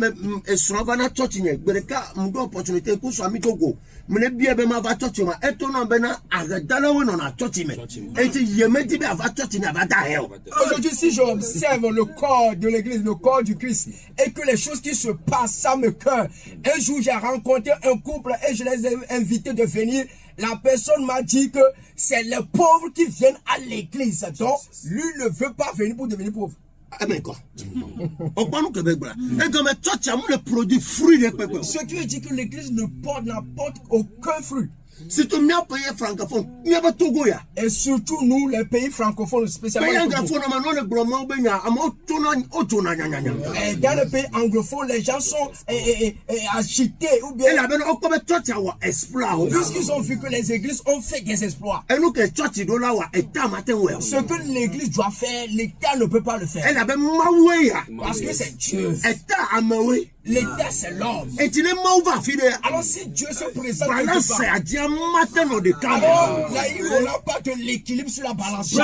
e srova na church nye gbereka mdo opportunity ku so ami togo mne bia be ma va church ma eto no be na agadala we no na church me e ti yemedi be ava church ni ava da hell. Aujourd'hui si j'observe le corps de l'église, le corps du Christ et que les choses qui se passent ça me cœur. Un jour j'ai rencontré un couple et je les ai invités de venir. La personne m'a dit que c'est les pauvres qui viennent à l'église. Donc, lui ne veut pas venir pour devenir pauvre. Ah ben quoi? On parle que et comme tu as le produit fruit de peuple. Ce qui veut dire que l'église n'apporte aucun fruit. Si tu m'as payé francophone, il y a pas Togo ya. Et surtout nous, les pays francophones, spécialement. Dans les pays anglophones, les gens sont agités ou bien. Puisqu'ils ont vu que les églises ont fait des exploits. Ce que l'église doit faire, l'État ne peut pas le faire. Parce que c'est Dieu. L'État, c'est l'homme. Alors si Dieu se présente, alors là, il n'y aura pas de l'équilibre sur la balance.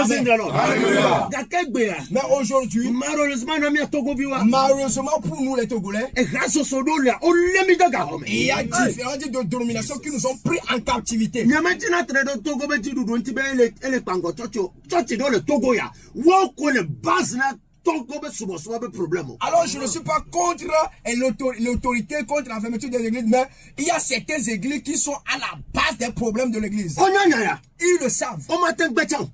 Mais aujourd'hui, malheureusement pour nous les Togolais, il y a différents types de dénominations qui nous ont pris en captivité. Alors je ne suis pas contre l'autorité, contre la fermeture des églises, mais il y a certaines églises qui sont à la base des problèmes de l'église. Ils le savent.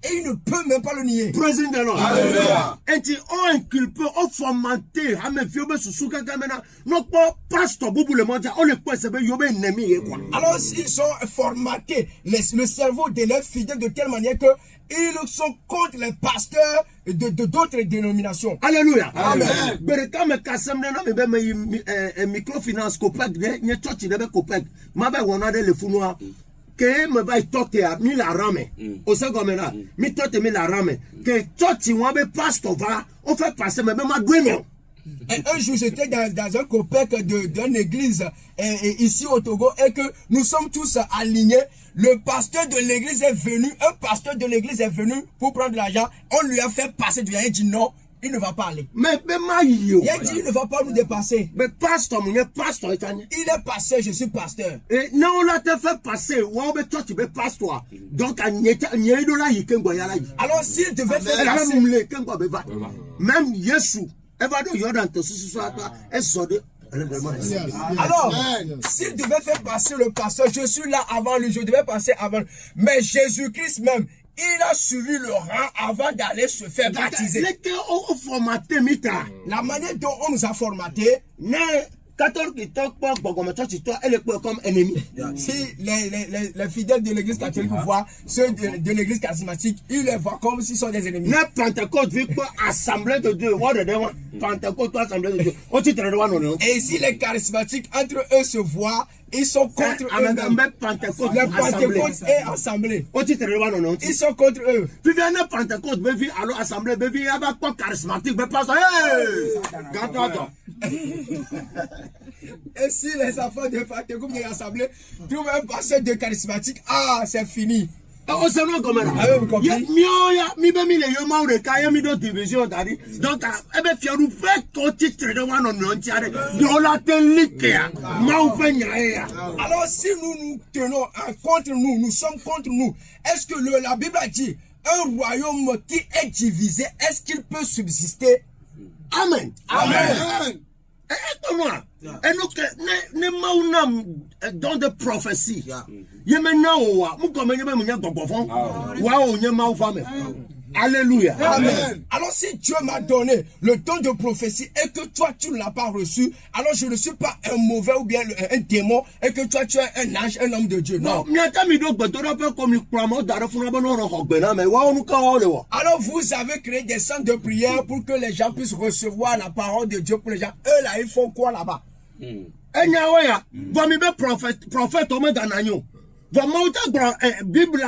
Et ils ne peuvent même pas le nier. Praising the Lord. Alléluia. Et tu as inculpé, on formaté, à me fier au sous-souka gamena. Non pas pasteur boubou le monde, on le peut se faire yobé ennemi quoi. Alors ils sont formatés, le cerveau de leurs fidèles de telle manière que ils sont contre les pasteurs de d'autres dénominations. Alléluia. Amen. Bereka me kasem na me be me microfinance copec de nye church de be copec. Ma be wona de le funua. Que me va tote a mi la rame. O se gomena. Mi tote mi la rame. Que church wa be pastor va, on fait passer me ma doué. Un jour, j'étais dans un copec d'une église ici au Togo et que nous sommes tous alignés. Le pasteur de l'église est venu, un pasteur de l'église est venu pour prendre l'argent. On lui a fait passer du rien. Il dit non, il ne va pas aller. Mais il a dit il ne va pas nous dépasser. Mais pasteur, il est passé, je suis pasteur. Et non, on l'a fait passer. Toi, tu es pasteur. Donc, alors s'il devait faire passer. Même Yeshua. Alors, s'il devait faire passer le pasteur, je suis là avant lui, je devais passer avant lui. Mais Jésus-Christ même, il a suivi le rang avant d'aller se faire baptiser. La manière dont on nous a formatés, comme ennemi. Si les fidèles de l'église catholique voient ceux de l'église charismatique, ils les voient comme s'ils sont des ennemis. Assemblée de Dieu, et si les charismatiques entre eux se voient, ils sont contre eux. Les Pentecôtes et assemblée. Ils sont contre eux. Puis il y a une Pentecôte, alors assemblée, il y a pas charismatique, mais pas ça. Et si les enfants de Pentecôte et assemblée trouvent un pasteur de charismatique, ah, c'est fini. Oh, c'est non comme ça. Alors si nous tenons contre nous, nous sommes contre nous, est-ce que la Bible a dit un royaume qui est divisé, est-ce qu'il peut subsister? Amen. Amen. Et nous, ne maunam dans de prophéties. Alléluia. Amen. Alors si Dieu m'a donné le don de prophétie et que toi tu ne l'as pas reçu, alors je ne suis pas un mauvais ou bien un démon et que toi tu es un ange, un homme de Dieu. Non. Alors vous avez créé des centres de prière pour que les gens puissent recevoir la parole de Dieu pour les gens. Eux là, ils font quoi là-bas? Prophète Bible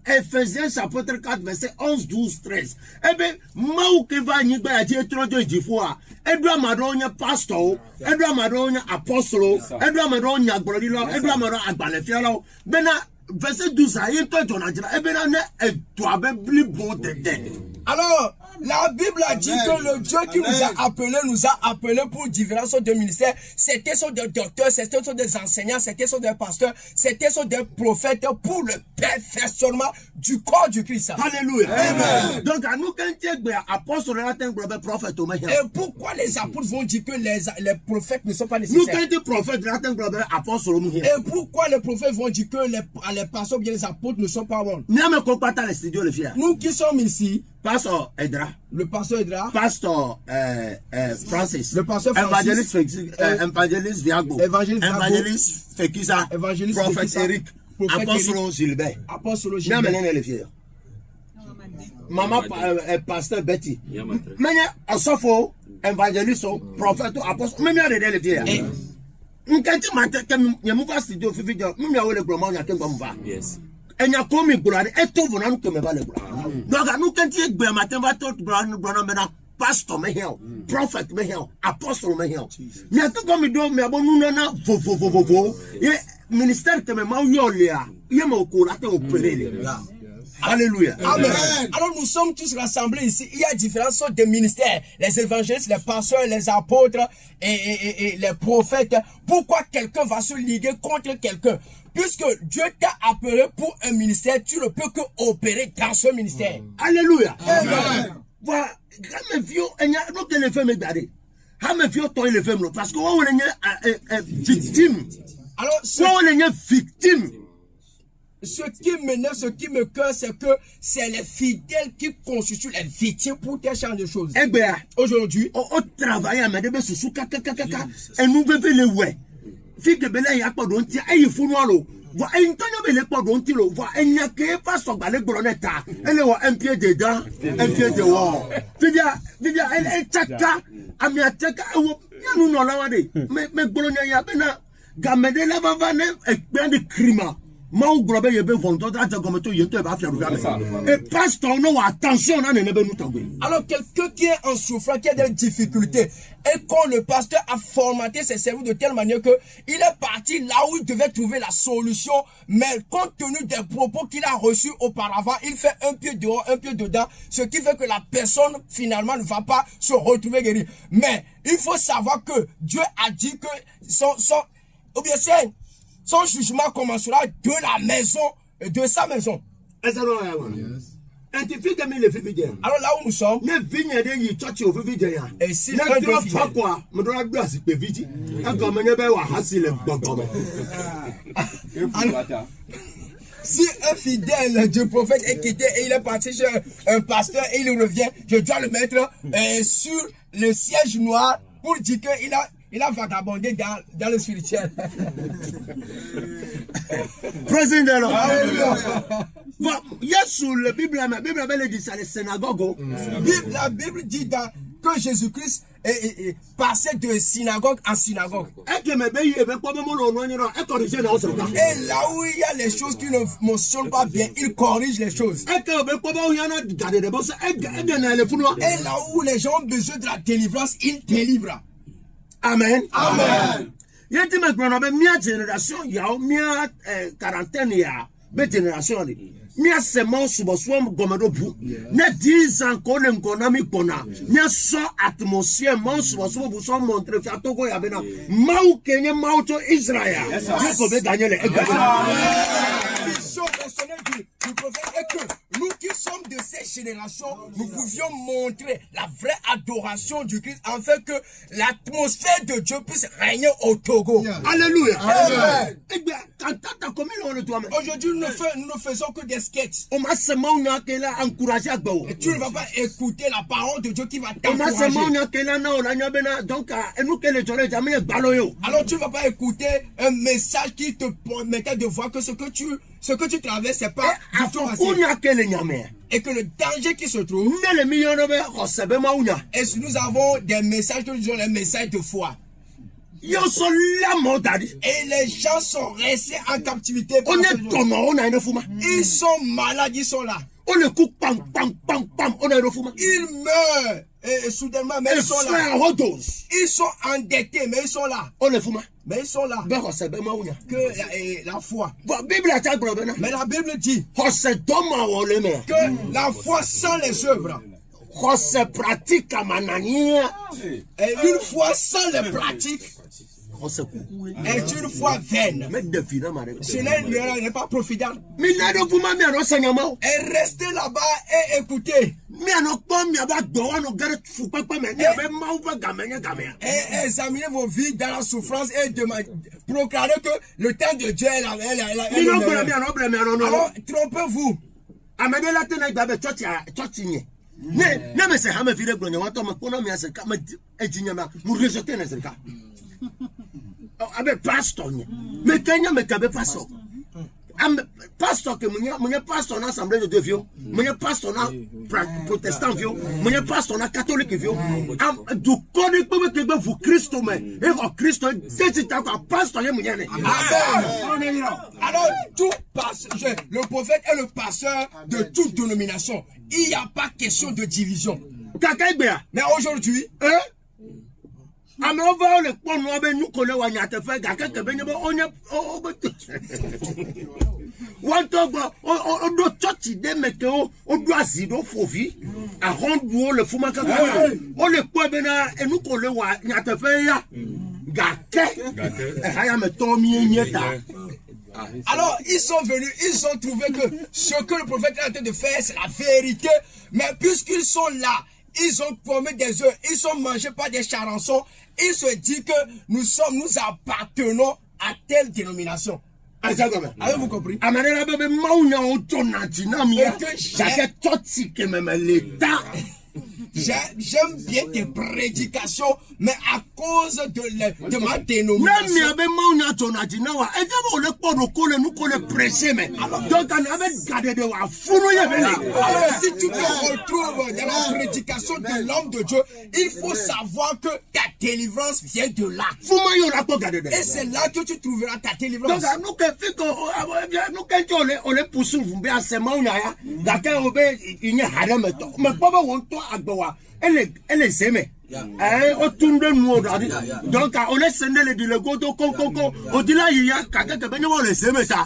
Ephésiens chapitre 4 verset 11, 12, 13. Eh bien, Maouke va n'y a dit étranger du foie. Edouard Maronia pastor, Edouard Maronia apostolo, Edouard Maronia Brolilo, Edouard Maronia Agbalefia. Bena verset 12 a été ton adjoint. Eh bien, et toi, ben, bon de alors, la Bible a dit que le Dieu qui nous a appelés pour différents sortes de ministères. C'était sont des docteurs, c'était sont des enseignants, c'était sont des pasteurs, c'était sont des prophètes pour le perfectionnement du corps du Christ. Alléluia. Amen. Donc, à nous, quand apôtres, prophète, et pourquoi les apôtres vont dire que les prophètes ne sont pas nécessaires? Nous, quand prophètes, apôtres, et pourquoi les prophètes vont dire que les pasteurs bien les apôtres ne sont pas bons? Nous qui sommes ici, Pasteur Edra. Le pasteur Edra. Pasteur Francis. Le pasteur Francis. Évangéliste Viago. Évangéliste Fekisa. Évangéliste Prophète Eric. Apôtre Gilbert. Apôtre Gilbert. Maman pasteur Betty. Mais Asofo, évangéliste, prophète, apôtre. Même il y a des filles. Quand tu m'as dit que je me vais studio, je vais dire, je vais le grand monde, yes. Et il y a comme une boulade, et tout le monde me va le bras. Donc, nous, quand tu es bien matin, va tout maintenant, pasteur, mais prophète, mais apostle, mais il y a tout comme il doit, mais bon, nous, non, et ministère que me m'a eu, il y a mon courage à opérer. Alléluia. Amen. Alors nous sommes tous rassemblés ici. Il y a différentes sortes de ministères. Les évangélistes, les pasteurs, les apôtres et les prophètes. Pourquoi quelqu'un va se liguer contre quelqu'un? Puisque Dieu t'a appelé pour un ministère, tu ne peux que opérer dans ce ministère. Alléluia. Amen. Voilà. Quand vieux, il y a d'autres femmes gardées. Quand vieux, toi, les femmes, parce qu'on est victime. Alors, on est victime. ce qui m'énerve, ce qui me cœur, c'est que c'est les fidèles qui constituent les victimes pour tel genre de choses. Aujourd'hui, on travaille à madame sous kaka et nous bébé le ouais. Fille de Bela y'a pas d'onti, et il faut nous voir un temps de pas d'onti, voir un y'a que pas sur balai gronetta. Elle est un pied dedans, un pied dehors. Vidia, elle est tchaka, amia tchaka, nous n'en l'avons mais Bolonia y'a bena, gamede la vavane, et plein de crimes. Mau globe yebe vonto da comme to yente ba faire et pasteur non attention na ne be nous tomber. Alors quelqu'un qui est en souffrance, qui a des difficultés et quand le pasteur a formaté ses cerveaux de telle manière que il est parti là où il devait trouver la solution, mais compte tenu des propos qu'il a reçus auparavant, il fait un pied dehors, un pied dedans, ce qui fait que la personne finalement ne va pas se retrouver guérie. Mais il faut savoir que Dieu a dit que son jugement commencera de la maison, de sa maison. Alors là où nous sommes, et si si un fidèle du prophète est quitté et il est parti chez un pasteur et il revient, je dois le mettre sur le siège noir pour dire qu'il a vagabondé dans le spirituel. Président, il y a sur la Bible dit ça, les synagogues. La Bible dit que Jésus-Christ est passé de synagogue en synagogue. Et là où il y a les choses qui ne fonctionnent pas bien, il corrige les choses. Et là où les gens ont besoin de la délivrance, il délivre. Amen. Amen. Il y a des génération, il y a quarantaine, il y a des générations. Mia sema suboswam gomedo bu na 10 ans qu'on ngonami bona mia so atmosphere mon suboswo bu so montre fi atogo ya bena mau kenye mau to Israël ko be Daniel du prophète est que nous qui sommes de ces générations, nous pouvions montrer la vraie adoration du Christ afin que l'atmosphère de Dieu puisse régner au Togo. Alléluia. Amen. Aujourd'hui, nous ne faisons que des sketchs. Et tu ne vas pas écouter la parole de Dieu qui va t'encourager. Alors tu ne vas pas écouter un message qui te permettait de voir que ce que tu traverses, c'est pas du tout facile. Et que le danger qui se trouve, et si nous avons des messages que nous disons les messages de foi. Et les gens sont restés en captivité. Ils sont malades, ils sont là. Ils meurent et soudainement, mais ils sont là. Ils sont endettés, mais ils sont là. Mais ils sont là. Que la foi. Mais la Bible dit que la foi sans les œuvres. Et une foi sans les pratiques est une foi vaine. Ce n'est pas profitable. Et restez là-bas et écoutez. Et examinez vos vies dans la souffrance et proclamez que le temps de Dieu est là. Alors, trompez-vous. Avec pasteur, mais Kenya me cabe pasteur. Pasteur que mon pasteur na assemblée de Dieu, mon pasteur na protestant vieux, mon pasteur na catholique vieux. Du connais pas que vous Christ mais et vous Christ c'est ta pasteur y mon. Alors tout pasteur, le prophète est le pasteur de toute dénomination. Il n'y a pas question de division. Mais aujourd'hui, alors ils sont venus, ils ont trouvé que ce que le prophète est en train de faire, c'est la vérité. Mais puisqu'ils sont là, ils ont promis des œufs, ils sont mangés par des charançons. Ils se disent que nous appartenons à telle dénomination. Avez-vous compris? Amadela bébé Maunia Otonati, Namia, Jacques Toti, qui me met l'état. J'aime bien tes prédications, mais à cause de ma dénomination. Même si Maunia Tonati, Nawa, et vous le port nous qu'on le pressé, mais donc on avait gardé de la fourrouille. Alors, si tu te retrouves dans la prédication de l'homme de Dieu, il faut savoir que ta délivrance vient de là. Et c'est là que tu trouveras ta délivrance. Donc, nous, on est poussé, vous bien, c'est Maunia, d'accord, il n'y a rien, mais pas on toi à Goa. Elle est aimée. Autour de nous, donc on est scellé les délégoto, au-delà, il y a quelqu'un qui on les aime ça.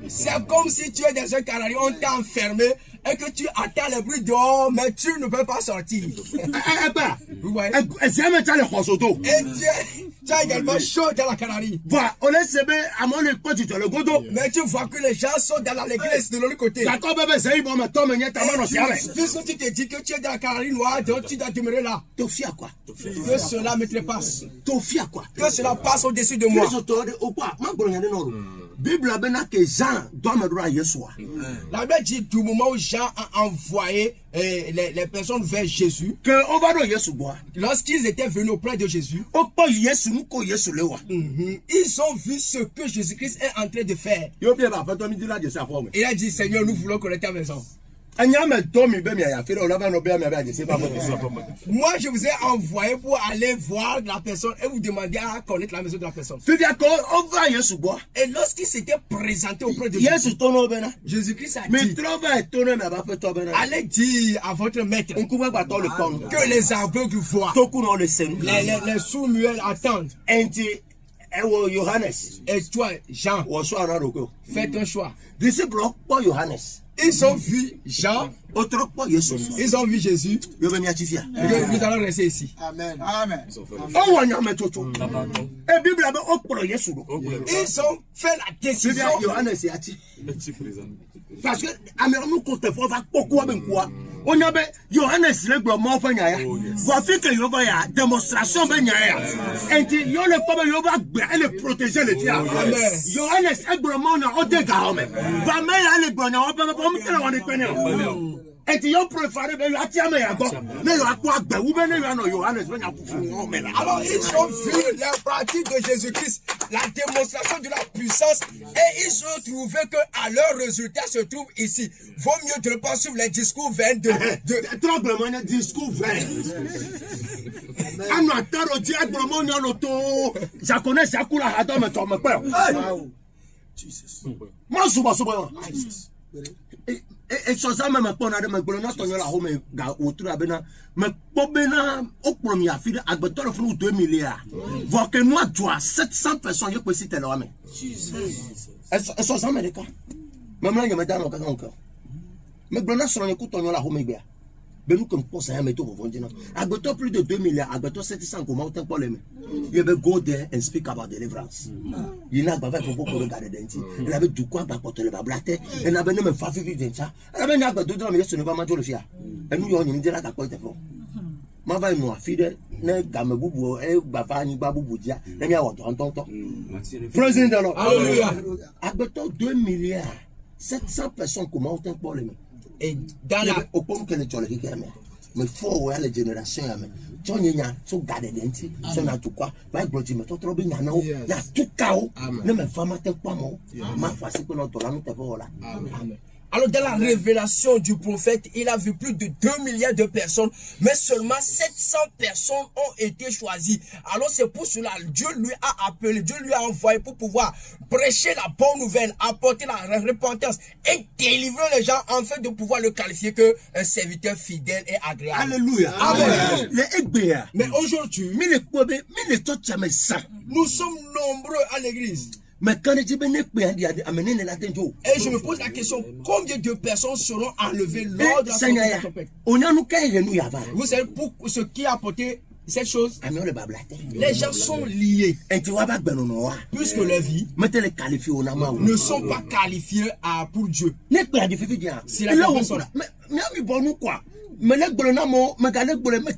C'est comme si tu es dans un canari, on t'a enfermé et que tu attends le bruit dehors, mais tu ne peux pas sortir. Et tu as également chaud dans la canari. Voilà, on est semé à mon époque, tu le godo. Mais tu vois que les gens sont dans l'église de l'autre côté. D'accord, bébé, c'est bon, mais toi, mais puisque tu te dis que tu es dans la canari noire, donc tu dois demeurer là. T'es fier quoi? Que cela me trépasse. T'es fier quoi? Que cela passe au-dessus de moi. Bible a bien que Jean doit me droit Yeshua. La Bible dit du moment où Jean a envoyé les personnes vers Jésus, que on va dans Yeshua. Lorsqu'ils étaient venus auprès de Jésus, ils ont vu ce que Jésus-Christ est en train de faire. Il a dit, Seigneur, nous voulons connaître ta maison. Moi, je vous ai envoyé pour aller voir la personne et vous demander à connaître la maison de la personne. Et lorsqu'il s'était présenté auprès de Jésus-Christ a dit, allez dire à votre maître que les aveugles voient, les sourds-muets attendent. Et toi, Jean, faites un choix. Ils ont vu Jean, ils ont vu Jésus. Nous allons rester ici. Amen. Ils ont fait la décision. Parce que nous comptons pourquoi on a Johannes le grand fanya voici que yoba ya démonstration benya et yo le papa yoba elle protéger le tia Johannes e grand na o de ga home ba me ya le grand na o ba me tell on the penny et yo préféré be yo atia me ya go me yo akwa gba wu be ne yo no Johannes be nya fufu o me la. Alors ils ont vu la pratique de Jésus-Christ, la démonstration de la puissance, et ils ont trouvé que à leur résultat se trouve ici. Vaut mieux de ne pas suivre les discours vains de tremblement discours vains. Anataro di agbromo nya lo to jakone jakula hado me to me pe. Jesus. Mo suba Jesus. Et ça même pas na me gbolo na to la home ga otu abena me pobena okporo mi afide agbeto lo funu 2 milliards voir que nous doit 700 personnes yo peut citer là mais Jesus et ça America même là me dans encore me gbolo na so ko to la home gbe ben nous comme ça mais to vont dire agbeto plus de 2 milliards agbeto 700 comment autant pour les you be go there and speak about deliverance. You n'a pas fait pour beaucoup regarder denti. Il avait du quoi pour porter le bablaté. Et n'a pas même fait vivre denti. Elle avait n'a pas de mais ce ne va pas le faire. Et nous on dit là d'accord c'est bon. Ma va nous fide ne game bubu e baba ni babu budia. Na mi awo tonton. President alors. Alléluia. Agbeto 2 milliards 700 personnes comment autant pour les. Et dans la au point que les tolé qui mais faut la génération mais Tonyanya so garder denti so na tukwa ba gboti me totoro bi nyana o na tukao ne me fama te kwa mo ma fasi ko no to la no te vola. Amen. Alors dans la révélation du prophète, il a vu plus de 2 milliards de personnes, mais seulement 700 personnes ont été choisies. Alors c'est pour cela Dieu lui a appelé, Dieu lui a envoyé pour pouvoir prêcher la bonne nouvelle, apporter la repentance et délivrer les gens afin de pouvoir le qualifier que un serviteur fidèle et agréable. Alléluia. Amen. Mais aujourd'hui, nous sommes nombreux à l'église. Et je me pose la question, combien de personnes seront enlevées lors de la tempête? Vous savez pour ce qui a apporté cette chose? Les gens sont liés. Puisque leur vie ne sont pas qualifiés pour Dieu. C'est la personne. Mais les bonhommes, mais les bonhommes, mais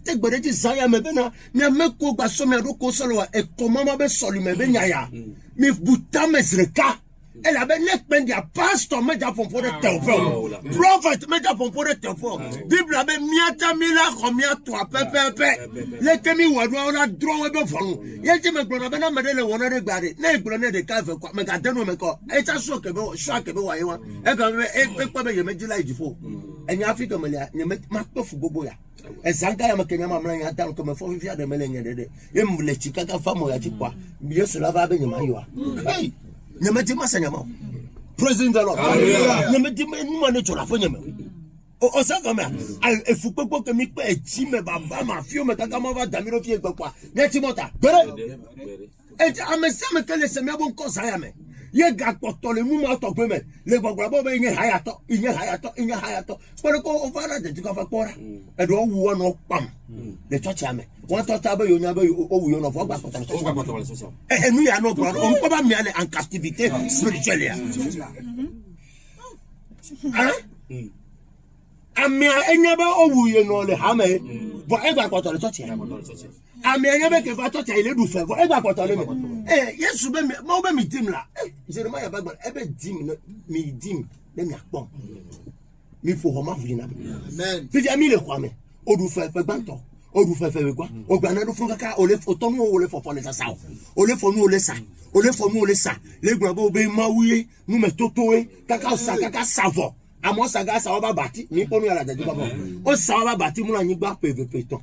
tes bonhommes, Zaya, mais bena, mais me ko ba so me ro ko solo e comment ma be solo me be nyaya. mi buta mesreka elle avait net pendia pastor meja pompo de tempo prophet meja pompo de tempo bible avait miata mila komia toi pepe le kemi wadwa ona dro be fonu ye je me gbona be na me le wona de gbade na gbona de ka fe kwa me ka denu me ko e ta so ke be wa yewa e ka me e kwa be ye me jila ijifo enya afrika me le ma kpofu gbogbo ya ezanga ya makenya mamla nya tan ko me fo fi ade me le nya de ye mle chika ka famo ya chikwa yesu la ba be nyama yiwa hey nyameti masanya ma president the lord nyameti ma ne chola fo nyama o sa kama e fu pepo ke mi pe ji me baba ma fio me kaka ma va damiro fie pepo ne ti mota bere e amese me kele se me bon ko sa ya me ye ga potole mu ma to pe me le gbogbo bo be yin hayato pere ko o fara de ka fa pora e do wu no pam le to cha me won to ta be yo nya be o wu yo no fo gba potole so e nu ya no bro on ko ba mi ale en captivité spirituelle ya ami enya ba o wu yo no le ha me bo e gba potole to cha ami enya be ke fa to cha ile du fe bo e gba potole me yesu be mo be mi dim la Jeremiah bagba e be dim mi dim le mi akpon mi fo ho ma fu na amen fi ami le kwa me odu fe gbanto odu fe kwa o gba na du fun kaka o le fo to nu o le fo le sa o le fo nu o le sa le gba bo be mawuye nu me totowe kaka o sa kaka savo amo sa ga sa o ba bati ni ponu ya la jeju babo o sa o ba bati mu na yin gba pvp ton.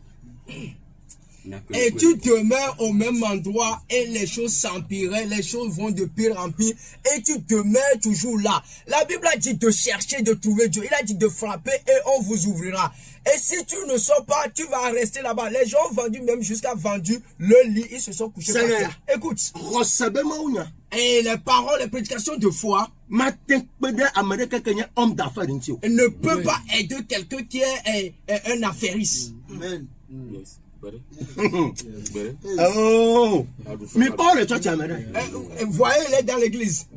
Et tu demeures au même endroit et les choses s'empirent, les choses vont de pire en pire et tu demeures toujours là. La Bible a dit de chercher, de trouver Dieu. Il a dit de frapper et on vous ouvrira. Et si tu ne sors pas, tu vas rester là-bas. Les gens ont vendu, même jusqu'à vendu le lit, ils se sont couchés par terre. Écoute. Et les paroles, les prédications de foi ne peut pas aider quelqu'un qui est un affairiste. Amen. Yes. Oh, mais pas le church américain. Voyez-les dans l'église.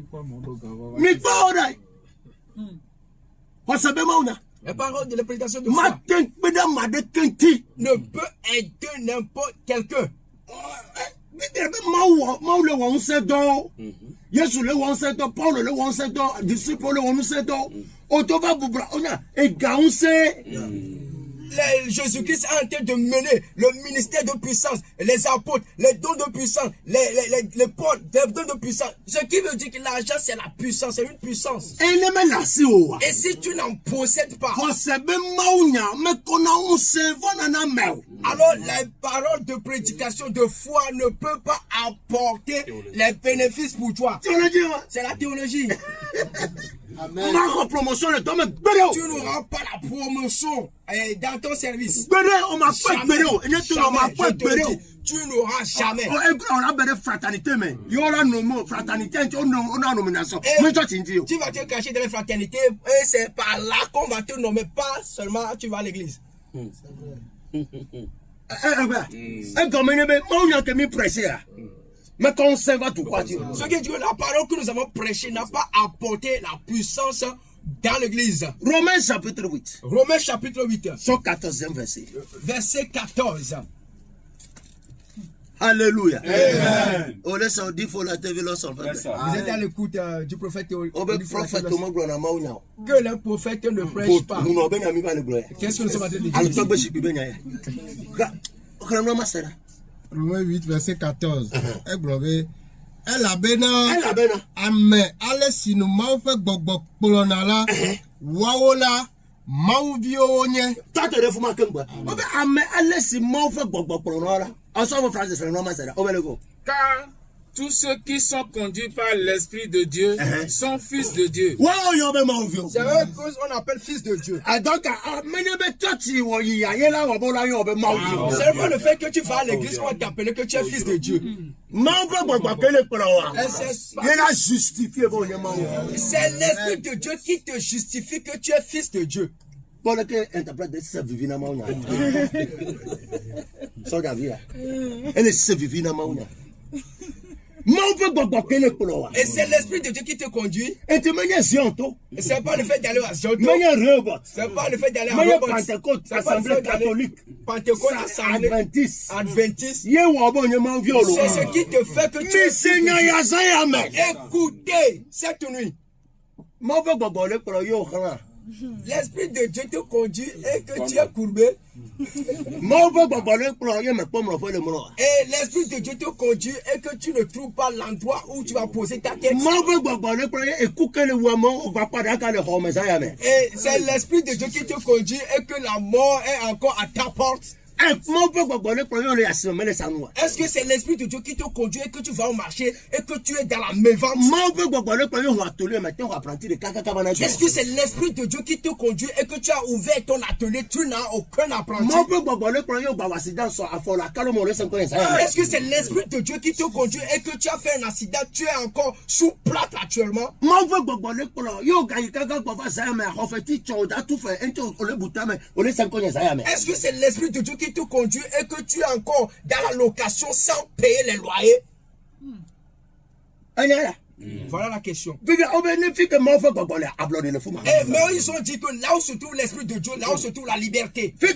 Mais pas le les paroles de la prédication de foi ne peut aider n'importe quelqu'un. Yesu le won se do, Paul le won se do, disciple le won se do. Otova bubra ona e gaunse. Jésus-Christ est en train de mener le ministère de puissance, les apôtres, les dons de puissance, les portes, les dons de puissance. Ce qui veut dire que l'argent, c'est la puissance, c'est une puissance. Et si tu n'en possèdes pas, alors les paroles de prédication de foi ne peuvent pas apporter les bénéfices pour toi. C'est la théologie. Amen. Tu n'auras pas la promotion dans ton service. Tu n'auras jamais. Tu vas te cacher dans les fraternités et c'est par là qu'on va te nommer. Pas seulement tu vas à l'église. Mais quand on sait va tout quoi dire. Ce qui dit que la parole que nous avons prêchée n'a pas apporté la puissance dans l'église. Romains chapitre 8. Romains chapitre 8. Son 14e verset. Verset 14. Alléluia. Amen. Vous êtes à l'écoute du prophète. Que le prophète ne prêche pas. Qu'est-ce que nous sommes en train de dire? Romains 8, verset 14. Elle a ame alesi no mau fe gbogbo polona la waola mau vione tate de fuma kengba obe ame alesi mau fe gbogbo polona la aso français c'est no masera obelego car tous ceux qui sont conduits par l'Esprit de Dieu sont fils de Dieu. C'est vrai qu'on appelle fils de Dieu. C'est vraiment le fait que tu vas à l'église qu'on va t'appeler que tu es fils de Dieu. C'est l'Esprit de Dieu qui te justifie que tu es fils de Dieu. Et c'est l'Esprit de Dieu qui te conduit. Et tu m'as Zionto. C'est pas le fait d'aller à Zionto. C'est pas le fait d'aller à Robot. Pentecôte, Assemblée catholique. Pentecôte, Assemblée Adventiste. Adventiste. C'est ce qui te fait que tu es. Écoutez cette nuit. L'Esprit de Dieu te conduit et que tu es courbé. Et l'Esprit de Dieu te conduit et que tu ne trouves pas l'endroit où tu vas poser ta tête. Et c'est l'Esprit de Dieu qui te conduit et que la mort est encore à ta porte. Est-ce que c'est l'Esprit de Dieu qui te conduit et que tu vas au marché et que tu es dans la mévente? Est-ce que c'est l'Esprit de Dieu qui te conduit et que tu as ouvert ton atelier, tu n'as aucun apprenti? Est-ce que c'est l'Esprit de Dieu qui te conduit et que tu as fait un accident, tu es encore sous plate actuellement? Est-ce que c'est l'Esprit de Dieu qui te conduit et que tu es encore dans la location sans payer les loyers? Voilà la question. Et mais ils ont dit que là où se trouve l'Esprit de Dieu, là où se trouve la liberté, là où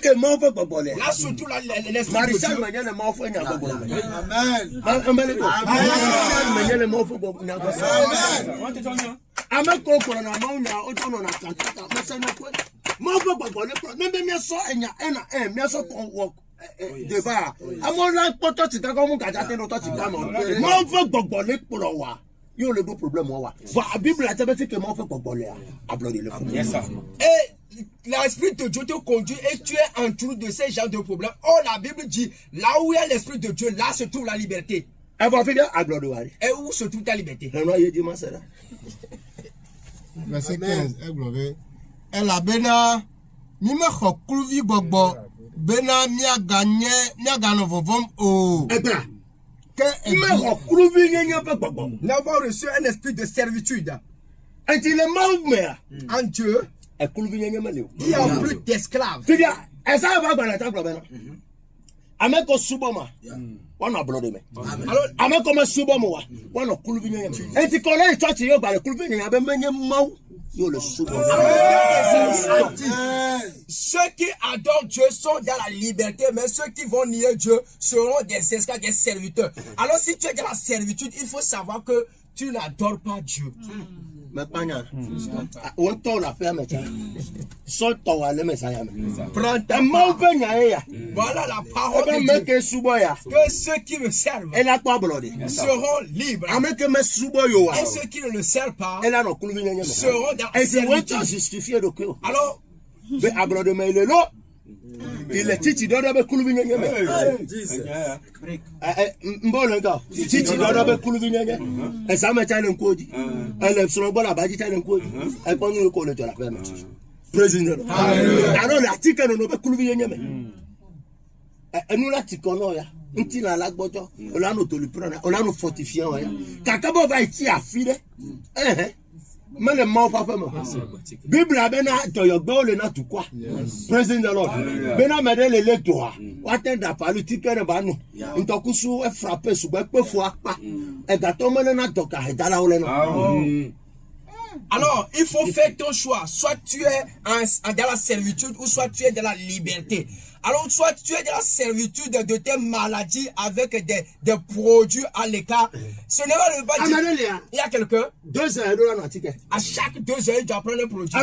se trouve l'Esprit de Yo le problème moi. La Bible a fait que moi fait et l'Esprit de Dieu te conduit et tu es entouré de ces genres de problèmes. Oh, la Bible dit, là où il y a l'Esprit de Dieu, là se trouve la liberté. Et où se trouve ta liberté? Verset 15, elle a bena, mi me chokluvi bobo, bena mi a gagné vovom o. Nous avons reçu un esprit de servitude. En Dieu, il n'y a plus d'esclaves. Ceux qui adorent Dieu sont dans la liberté, mais ceux qui vont nier Dieu seront des esclaves, des serviteurs. Alors si tu es dans la servitude, il faut savoir que tu n'adores pas Dieu. Voilà la parole de Dieu. Que ceux qui me servent seront libres. Et ceux qui ne le servent pas seront dans la servitude. Alors, il est titi dodo be kulu binyenye me. Mbolenga titi dodo be kulu binyenye. Esame chane nkoji. Ele sorobola baji chane nkoji. E ponu ko le tola pe me. President. Alors l'article no be kulu binyenye me. Enu l'article no ya. Nti na lagbojo. Ola no to le prendre. Ola no fortifier ya. Kakabo va iti afile. Mais le mot papa me. Bible a bena to your goal na to quoi. Praising the Lord. Bena mede le lectoire. Watenda palu tikere ba no. Ntokusu e frapper su be pe fu apa. E gato mena na toka e dala ole no. Alors, il faut faire ton choix. Soit tu es dans la servitude ou soit tu es dans la liberté. Alors, soit tu es dans la servitude de tes maladies avec des produits à l'écart. Ce n'est pas le bas. Il y a quelqu'un. 2 heures ticket. À chaque 2 heures, tu dois prendre un produit.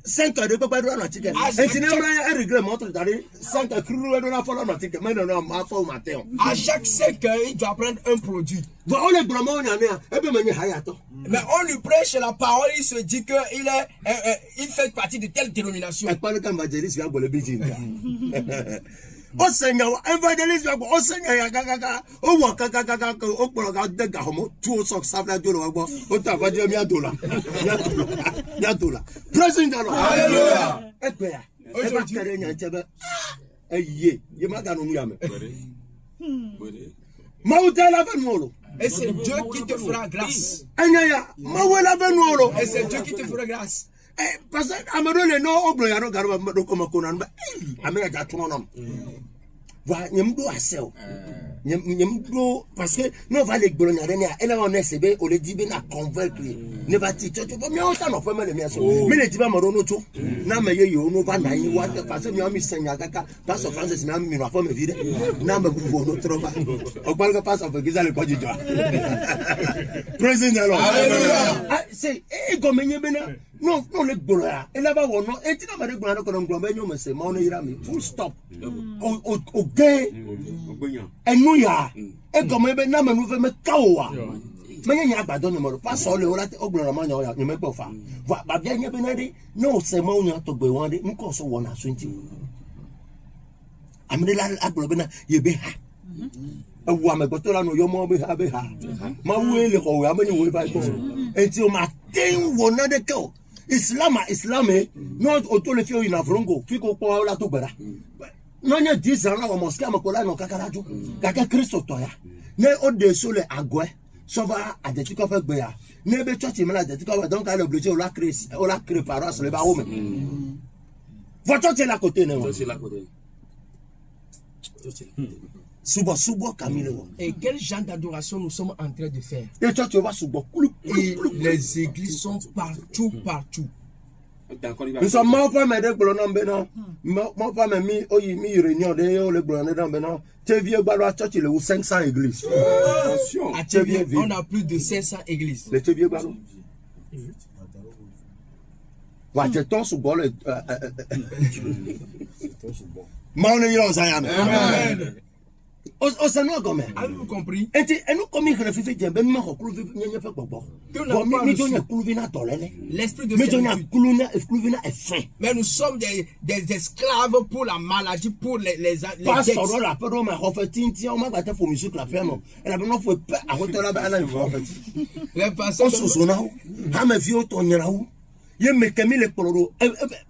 5 heures de pas de ticket. Et si un regret montre d'aller 5 heures de ticket. Mais non, ma foi matin. À chaque 5 heures, il doit prendre un produit. Mais on lui prêche la parole, il se dit qu'il fait partie de telle dénomination. O Seigneur, évangéliste, o Seigneur, ya gaga, o wa gaga, o poroga de gahomo, tu so savla dolo wa, o ta va dire $100. $100. Praise the Lord. Hallelujah. Ekpeya. Aujourd'hui, kere nya chebe. Eye, ye ma ganu ya me. Mauta la venolo. Et c'est Dieu qui te fera grâce. Anya, mawela venolo. Et c'est Dieu qui te fera grâce. Parce que Amadou le no oblo ya no garba do ko makona ba. Amena ja tunonom. voilà nyem do asel nyem do parce que nous va les gbolo nyare elle on SB on le dit ben à convaincre ne va ti chocho mais on ça non fait mais bien sûr mais le dit ba mo no cho na me ye yo no ba na yi wa parce que mi senya kaka pass of Francis na mi no fa me vide na me bu no trova o gbal ka pass of giza le ko jijo praise the Lord hallelujah say e go menye bena no le gbolo ya e la ba wo no e ti na ma de gbolo na ko no gbolo be nyo me se ma no yira mi full stop o ge enu ya e go me be na me no fe me kawa menye nya agbado ni mo pa so le o la ogbolo ma nya ya me po fa ba bia nya be na de no se ma nya to gbe won de nko so wo na so nti amde la agbolo be na ye be ha ewu amegboto la no yo mo be ha ma wu ele ko we amani wo ba ko enti o ma ten wo na de ko islam no o to le fi o ina frongo fi ko po la to gbera no nya 10 ans la o mosque amakola no kakaraju kaka Kristo to ya ne o de so le agwe so va adeti ko fe gbe ya ne be church me la adeti ko donc ale obligé o la créer paroisse le ba home votre church la côté ne Subo Camille. Et quel genre d'adoration nous sommes en train de faire? Et toi tu vas subo. Et les églises sont partout. Nous sommes morts pas mais de blonam beno. Morts pas mais mi réunion de le blonam dans beno. Tu viens balois church il est 500 églises. Attention. On a plus de 500 églises. Les tu viens balois. Wa je ton subo le Maone yo sayame. Amen. O ça nous gomme. Avez-vous compris? Et nous comme il refuse de ben ma ko fait gbogbo. L'esprit de mais nous sommes des esclaves pour la maladie, pour les pastor la pedo ma ko fait tinti o ma gba te fo musique la fe mo. Elle a faut pas à hotel ba ala fo fait. Les pasteurs sona ha me fi o to nyara wu. Ye me kemi le poloro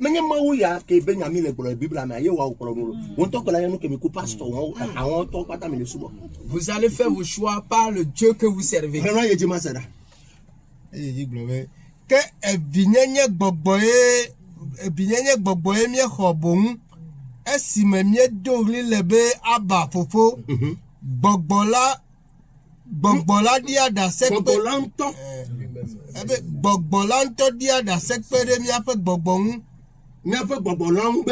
menye mawu ya ke be nyami le poloro bible ma ye wa poloro won to ko la yenu kemi ko pastor won awon to pata me le subo. Vous allez faire vos choix par le Dieu que vous servez. Vraiment ye jima sada e ji globe ke ebinyenye gbogbo e mi khobun e si me mi dogli lebe aba fofo gbogbo la dia da se gbogbo lanto gbogbo lanto dia da sekpere mi afa gbogbo lang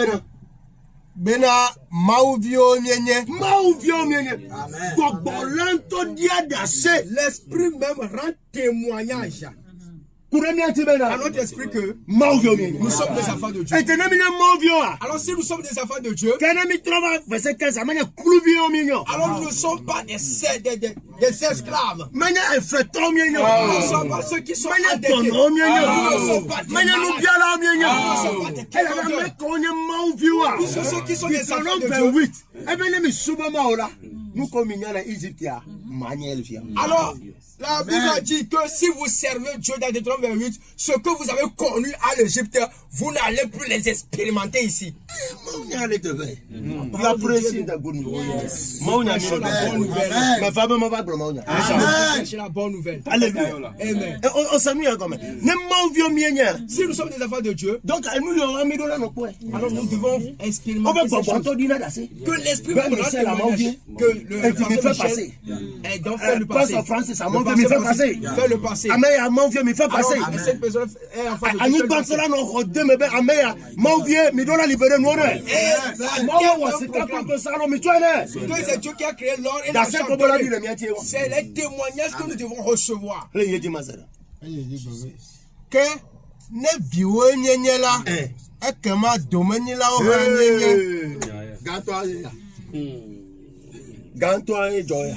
bena mauvio nyenye gbogbo lanto dia da se l'esprit même rend témoignage à notre esprit que nous sommes des enfants de Dieu. Alors si nous sommes des enfants de Dieu, alors nous ne sommes pas des esclaves. Nous ne sommes pas ceux qui sont endettés. Nous ne sommes pas ceux qui sont des enfants de Dieu. Nous comme l'Égypte, alors la Bible dit que si vous servez Dieu dans Deutéronome 28, ce que vous avez connu à l'Égypte, vous n'allez plus les expérimenter ici. C'est la bonne nouvelle. Alléluia. Amen. Si nous sommes des enfants de Dieu, donc alors nous devons expérimenter que l'esprit vous rend témoignage, que le passé et donc faire le passé. Faire le passé. Alors, cette personne est enfant de Dieu. C'est Dieu qui a créé l'or et l'argent. C'est les témoignages que nous devons recevoir. ke ne biwo nyenye la ekema domeni la o nyenye ganto a joya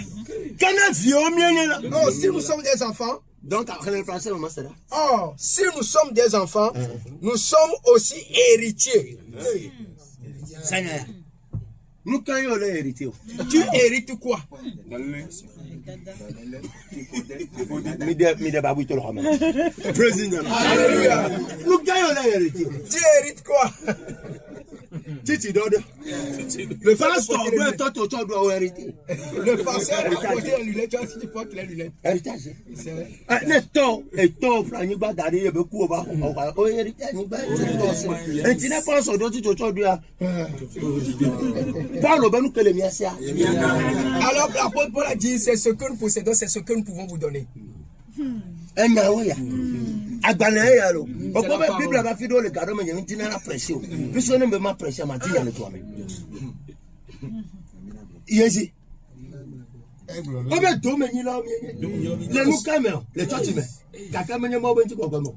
kana vio nyenye la. Oh, si nous sommes des enfants, donc après le français on ça. Oh, si nous sommes des enfants, nous sommes aussi héritiers. Seigneur, nous quand on est héritier. Tu hérites quoi? Alléluia. Nous quand on est héritier. Tu hérites quoi? Titi Dodo. Le pasteur doit être doit hériter. Le pasteur a porté les lunettes, tu portes les lunettes. Héritage. Neto, et to, Franny Badari, et beaucoup va. Oh, héritage, et tu n'es pas son dossier aujourd'hui. Parle ben que les miens. Alors, l'apôtre Paul a dit c'est ce que nous possédons, c'est ce que nous pouvons vous donner. Un yaouya. Agbanaya alors. Au point la Bible va faire le cadeau, mais il y a une la pression. Puisque on ne peut pas presser ma tia le toi-même. Yezi. On va dominer là. Les nous caméras, les toi tu mets. Kaka menya mo benji ko gomo.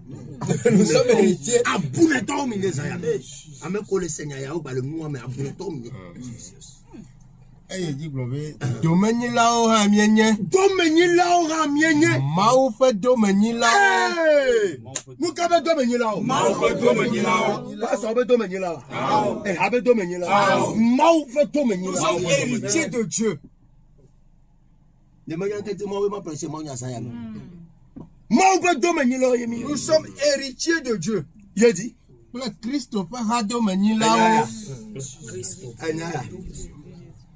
Nous sommes héritiers. Abune dominer ça ya. Ame ko le Seigneur ya o ba le mu ame abune dominer. Eye dit globe domaine là o ha mienye Dominer là o ha mienye. ma ou fait domaine là Nous cabe dominer là. Ma o fait dominer là. Pas ça be dominer là. Eh abe dominer là. Ma o fait dominer Nous là. sommes héritiers de Dieu. Ne me yante te mo ma prêcher mo nya ça ya. Ma o fait dominer là yemi. Nous sommes héritiers de Dieu. Yedi. le Christophe ha domaine là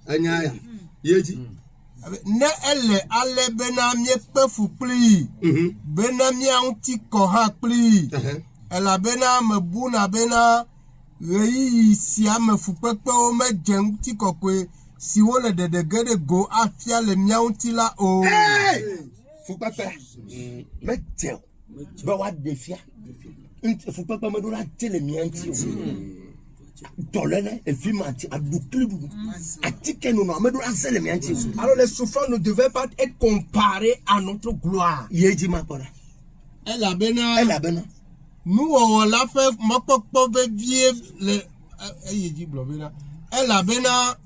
Anyaya. Yedi. ne ele ale bena mie pe fu pli bena mie unti ko ha pli ela bena me buna bena reyi si ame fu pepe o me jen ti kokwe si wo le de gede go afia le mia unti la o Faut pas faire. Mais tiens. Bah wa défia. Faut pas me donner télé mianti. Dolene et fimanti a bouclé. A ticket nous me donner télé mianti. Alors les souffrances ne devaient pas être comparées à notre gloire. Yedi ma pora. ela bena Elle a bena. nous on la fait mokpokpo be vie le eye di blo bena ela bena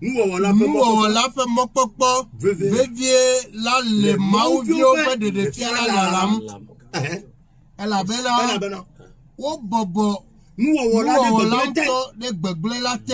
Nous on l'a nous on la fait mokpokpo be vie la le mauvio fe de fia la lam ela Elle a bena bena. wo bobo Nous on l'a de gbegble la te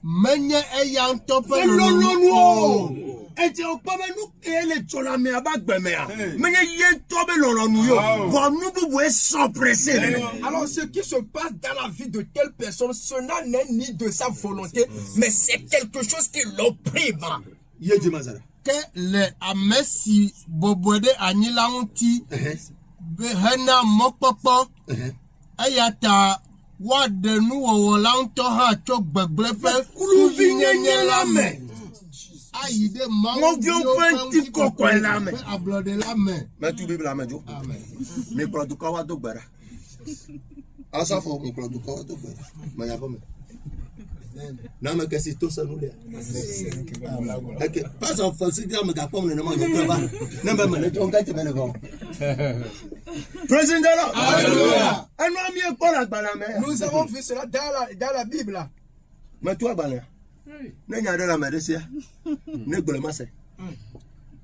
menye eya nto pe non. Et tu as pas nous qui est le chola mais abat bemea. Mais y a tobe lolo nous yo. Bon nous pouvons sans presser. Alors ce qui se passe dans la vie de telle personne, cela n'est ni de sa volonté, mais c'est quelque chose qui l'opprime. Yedi mazara. ke le amesi bobo de anyila unti be hena mokpokpo eya ta wa de nu wo la nto ha cho gbegble fe Kuluvi nyenye la me. ayi de ma Mon Dieu fait ti koko la me. ablode la me Mais tu bible la me jo. Mais pour tout kawa to gbara. Asa fo mi pour tout kawa to gbara. Mais ya pas me. Na me que si tout ça nous là. OK, pas en français que me ga pas me na ma yo ba. Na ba me on ga te me go. Président là. Alléluia. Un homme est pas la bana me. Nous avons vu cela dans la Bible. Mais toi bana. Ne nya de la me de sia. Ne gbole ma se.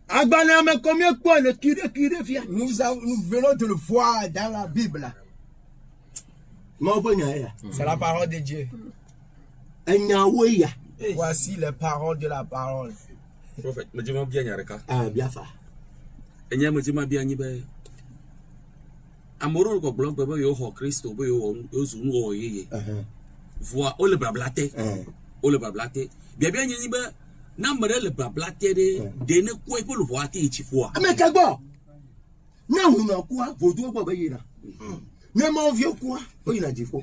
Agbana me combien quoi le kire fia. Nous venons de le voir dans la Bible. C'est la parole de Dieu. Voici les paroles de la parole. Prophète, me dis-moi bien, Yareka. Ah, bien fait. Et n'y a me dis-moi bien, Nibe. Amoureux, ko blanc, bébé, yo, Christo, yo, zoom, oh, yé. Vois, oh, le blablaté. Oh, le blablaté. Bien, Nibe, n'amène le blablaté de ne quoi pour le voir, t'es fois. Mais qu'à quoi? Non, on a quoi? Vous dois pas payer là. Ne m'en vieux quoi? Oh, il a dit faux.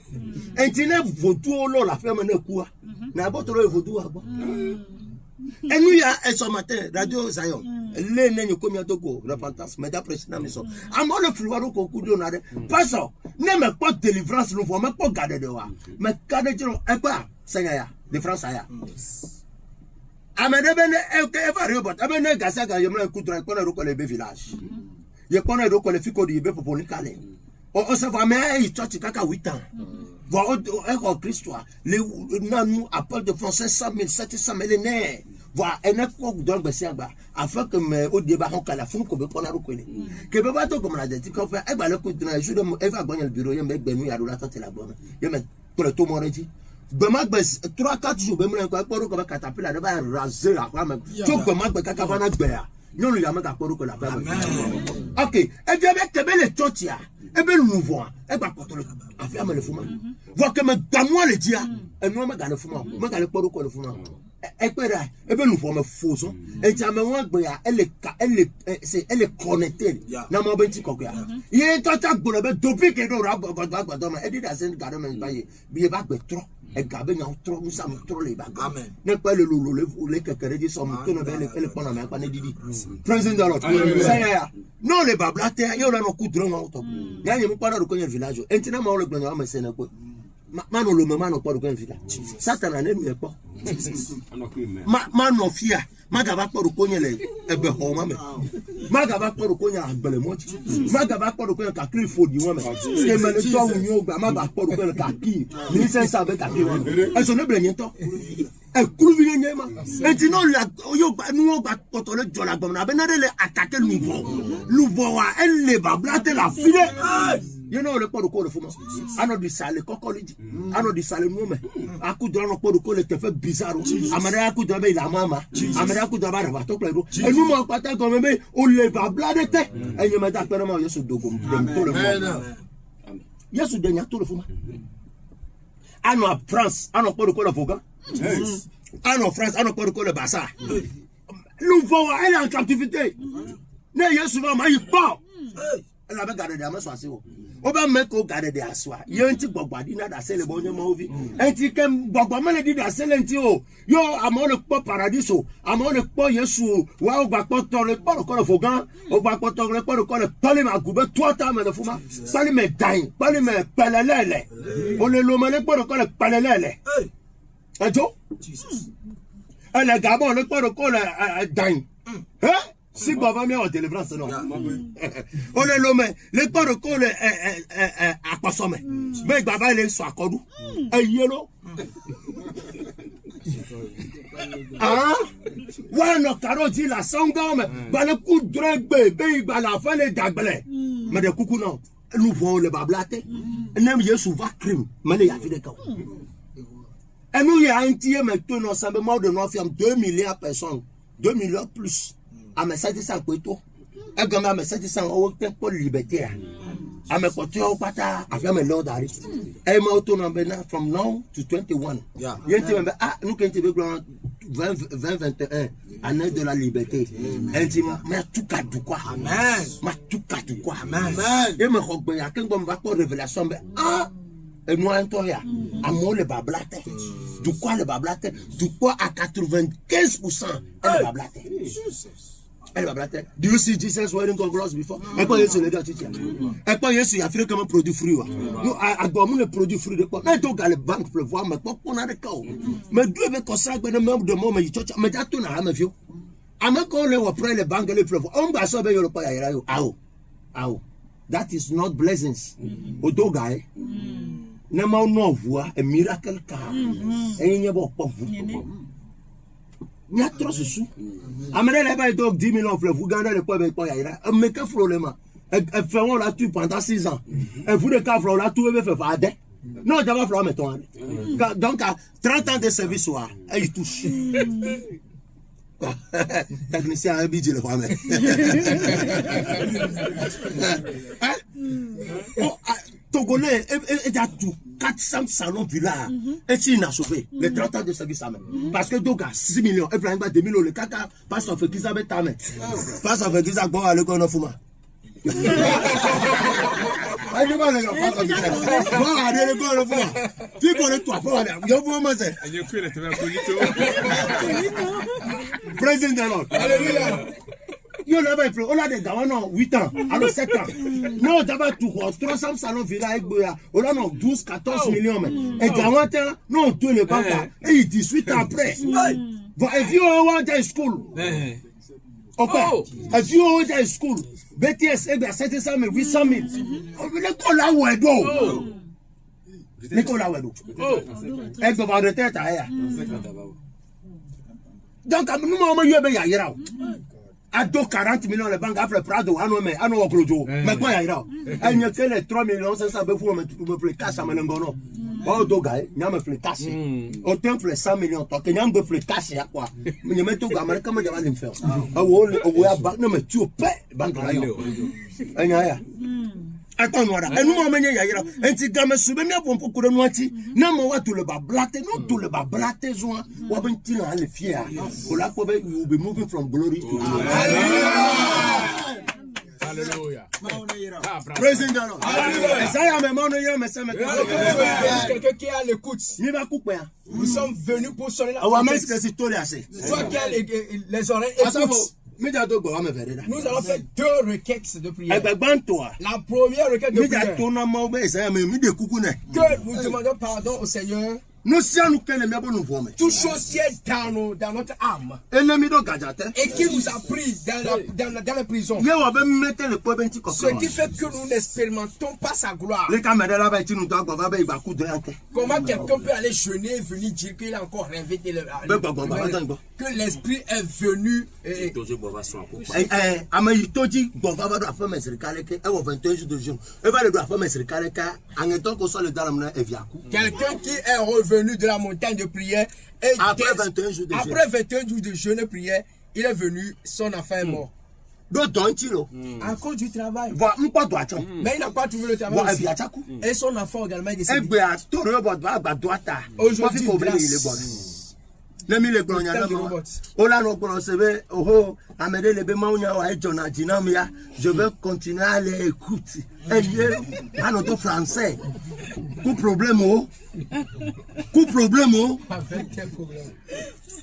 Internet, vous dois la ferme ne quoi? N'a pas trop vous dois avoir. Et nous, il y a ce matin, Radio Zion. Les nains, comme il y a deux go, repentance, mais d'après ce maison. À moi, le flou, au coup de l'année. Pas ça. Ne me pas de délivrance, nous ne pouvons pas garder de voir. Mais garder de l'eau, et quoi? Seigneur, de France, ça y a. Amadebene, et variable, Amene Gassaga, il y a un coup de répondre au collègue village. Il y a un coup de fico de pour les calais. On se voit, mais il tient caca 8 ans. Voir un Christ, les nous appellent de français 100 000, 700 000 nez. Voir un écho dans le Serba, afin que mes au débat en calafon, qu'on peut prendre à reconnaître. Que peut pas comme la dette, qu'on fait, eh ben, le coup de la journée, Eva Bonne le bureau, il y a un mec Benoît à la tête la bonne. Il y a un pour le tour mordi. Bemak 3-4 jours, ben, un corps comme un catapule, elle va raser la femme. Tu peux mettre caca van à non le yama ka poro ko la ba ok e je be tebe le chotia e be nouveau e ba potolo afia me le fuma voit que me gamwa le dia e no me ga le fuma me ga le poro ko le fuma e pera e be nouveau me foso e ti ame won gbe ya elle est connectée na mo be ti ko ya ye to ta gboro be dopi ke do ra gbado me e di da sen ga do me ba ye bi ba gbe tro e ga be nya tro mu sam tro le ba amen ne pa le le kekere di so mu to no be le pona me pa ne didi praise the Lord say ya no le bablate yo na no kudro ngo to ya ye mu pa do ko nya village entina ma o le gboro ma se na ko mano lo mano pa do ko village satan na ne po mano fia maga ba po do ko nya le ebe ho ma me maga ba po do ko nya agbele mo ti maga ba po do ko nya ka clifford yi won me e me le to wu yo gba maga po do ko ka ki ni se sa be ka ki won e so ne ble yin to e kuru bi yin ma e ti no la yo gba nu gba poto le jo la gba na be na le attaquer lu bo wa elle ba blate la file you know le poro ko le fuma ano di sale kokoliji ano di sale no me aku do no poro ko le te fe bizarre amara aku do be la mama amara aku do ba ra to plego e nu mo pata go me o le ba blade te e nyema ta pere mo yesu dogo dem to le mo yesu de nya to le fuma ano a France ano poro ko le foga ano France ano poro ko le basa nous voyons elle en captivité ne yesu va ma yi pa elle avait gardé des mains sur assis oba meko gade de aswa yenti gbogbadi na da sele bo nyama ovi enti kem gbogbo mele di da sele enti o yo amo le po paradiso amo le po yesu wa ogba po to le po ko fogan ogba po to le po ko le pale ma gube to ta me le fuma pale me dain pale me pelelele o le lo mele po ko le pelelele ajo jesus ele gabo le po ko le dain si baba mi o délivrance non o le lo me le paro ko le apasome be baba le so akodu eyelo wa no karoti la songa me ba le ku dregbe be ba la fa le dagbele me de kuku no nous voyons le bablate nem yesu va crime me le ya fi de ka et nous y a entier maintenant ensemble de nos firmes 2 milliards de personnes 2 milliards plus à mes 700 poito et comme à mes 700 au temple liberté à mes côtés au pata avec mes lord ari et moi autonome from now to 21 nous quand tu veux 2021 année de la liberté intima mais tout cas du quoi amen ma tout cas du quoi amen et me robe ya quand on va pour révélation mais et moi un toya à moi le bablate du quoi le bablate du quoi à 95% le bablate elle va blatter. Do you see Jesus wearing goggles before? Et pas yesu le gars tu tiens. Et pas yesu a fait comme produit fruit. Nous a dormi le produit fruit de quoi? Mais donc à la banque pour voir mais pas on a des cas. Mais Dieu veut consacrer le même de moi mais tu mais tu as un vieux. À moi quand on prend les banques les pleuvoir. On va sauver le pas ya yo. Ao. That is not blessings. Odoga eh. Na ma no voix un miracle car. Et n'y a pas vous. Il y a trop de sous. Amenez les bails donc 10 millions fleurs. Vous gagnez le poids avec quoi il y a. Mais qu'est-ce que le et ferons la tue pendant 6 ans. Et vous de cas la tout veut faire des. Non, d'abord fleur mettons. Donc à 30 ans de service soir, il touche. Technicien a un budget le premier. Togolais, et y a tout. 400 salons villas. Et si il n'a sauvé les 30 ans de service à main. Parce que donc à 6 millions, et plein de 2 millions, le caca passe en fait qu'ils avaient ta main. Passe en fait qu'ils avaient bon à l'école de Fouma. Bon à l'école de Fouma. Tu connais toi, faut aller. Yo, vous m'avez. Président, alléluia. Yo là bas on a des gars non 8 ans alors 7 ans non d'abord tout 300 salons villa avec boya on a non 12 14 millions mais et gars non tout le banque et 18 ans après but if you want a school okay if you want a school BTS et bien 700 000 800 000 le ko la wedo le ko la wedo et de va retraite à donc nous on y be ya yira à 40 millions les banques après Prado à nos Oklojo mais quoi il y a il y a que les 3 millions 500 me fou me plus casse à Melengono Oh, doga, nyame fle cash. Autant fle 100 millions, toi, que nyame fle cash, ya quoi. Mais me to gamare comme je vais le faire. Ah, on va ba non mais tu paie banque là yo. Anya. Attends voilà. Et nous amener ya ira. Enti game sube mi apon pour courir noiti. Na mo wa tout le ba blaté, non tout le ba blaté zoa. Wa ben ti na le fier. Ko la ko be you be moving from glory to glory. Alléluia. Président. Ça y a même on y a mais ça me quelqu'un qui a l'écoute. Ni va couper. Nous sommes venus pour sonner la trompette. On va mettre cette histoire assez. Soit qu'elle les oreilles écoutent. Nous allons faire 2 requêtes de prière. La première requête de prière. Que nous demandons pardon au Seigneur. Toute chose qui est dans notre âme et qui nous a pris dans la prison. Ce qui fait que nous n'expérimentons pas sa gloire. Comment quelqu'un peut aller jeûner et venir dire qu'il a encore rêvé que l'esprit est venu quelqu'un qui est revenu de la montagne de prière et après 21 jours de jeûne et prière, il est venu, son enfant est mort. À cause du travail. Mais il n'a pas trouvé le travail aussi. Et son enfant également est décédé. Aujourd'hui, je vais continuer à les écouter. À notre français. Problème.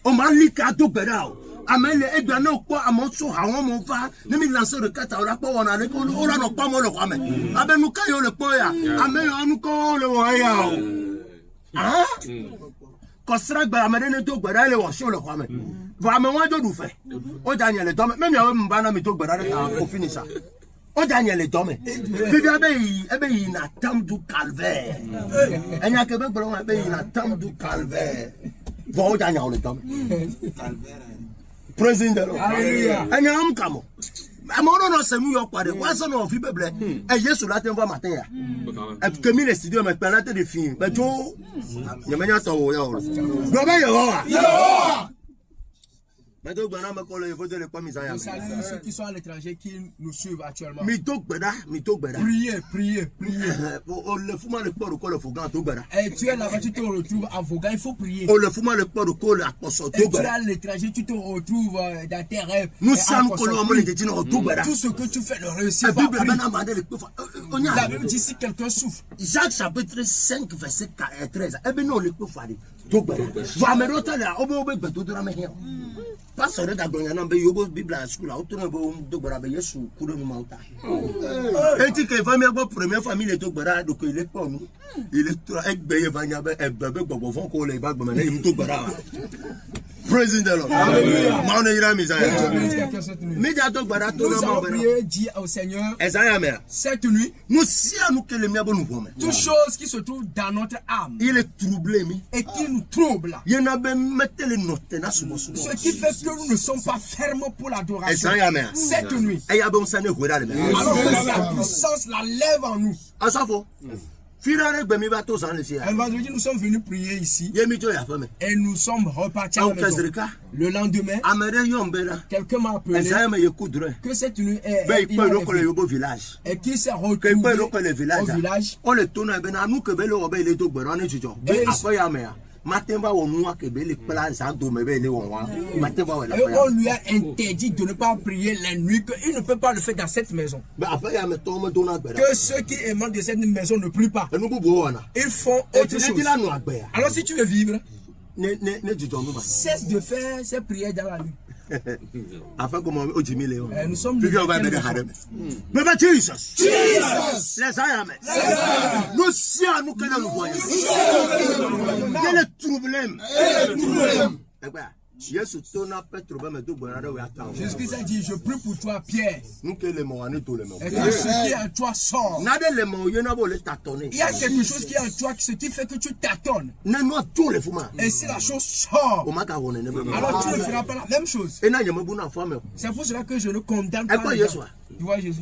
On m'a dit qu'à tout pédale. Amène et bien non quoi à mon sou à mon fa ne me lancer de cata on a pas on a le on a pas mon le quoi mais abe nous kayo le poya amène on ko le waya ah kosra gba amène ne to gbara le wo so le quoi mais va me wa do du fait o Daniel le dom même ya we mbana mi to gbara au finisha o Daniel le dom bibi abe yi na tam du calvaire enya ke be gboro abe yi na tam du calvaire bon o Daniel le dom calvaire Président. Alléluia. Et nous sommes non semu yo kwade wa so no fi beble e Yesu la temba matin ya e que mi le studio me planate de film be jo nyamanya so wo yo do be yo wa mais donc bana me ko le faut de le pas mis en ceux qui sont à l'étranger qui nous suivent actuellement mi to gbeda priez on le fuma le port ko le fogan to gbeda et tu es là-bas tu te retrouves à Vogan il faut prier on le fuma le port ko le aposo to gbeda tu es à l'étranger tu te retrouves dans tes rêves nous sommes ko le amole de tino to gbeda tout ce que tu fais le réussir pas la Bible dit si quelqu'un souffre Jacques chapitre 5 verset 13 e be no le ko fari to gbeda va me rota la obo gbedo dra me here pastor da gbonya na be yobo Bible school auto na bo do gbara be Yesu kuro no mauta enti ke famille gbo première famille to gbara do ko ile po nu ile to egbe ye banya be ebe gbogbo fon ko le ba gbo na im to gbara praise the Lord hallelujah ma on ira mi saya mi ja to gbara to no ma prier dit au Seigneur Isaiah me cette nuit nous si anu que le mia bonu fome toute chose qui se trouve dans notre âme il est troublé mi et qui nous trouble il na be mettre le note na subo ce qui fait que nous ne sommes pas fermes pour l'adoration cette nuit alors que la puissance la lève en nous vendredi nous sommes venus prier ici et nous sommes repartis à la maison. Le lendemain quelqu'un m'a appelé que cette nuit est et qui s'est retrouvé au village et on lui a interdit de ne pas prier la nuit, qu'il ne peut pas le faire dans cette maison. Que ceux qui émanent de cette maison ne prient pas. Ils font autre chose. Alors si tu veux vivre, cesse de faire ces prières dans la nuit. Nous sommes Jésus-Christ a dit, je prie pour toi, Pierre. Et que ce qui est en toi sort. Il y a quelque chose qui est en toi, ce qui fait que tu tâtonnes. Et si la chose sort, alors tu ne feras pas la même chose. C'est pour cela que je ne condamne pas les gens. Tu vois Jésus?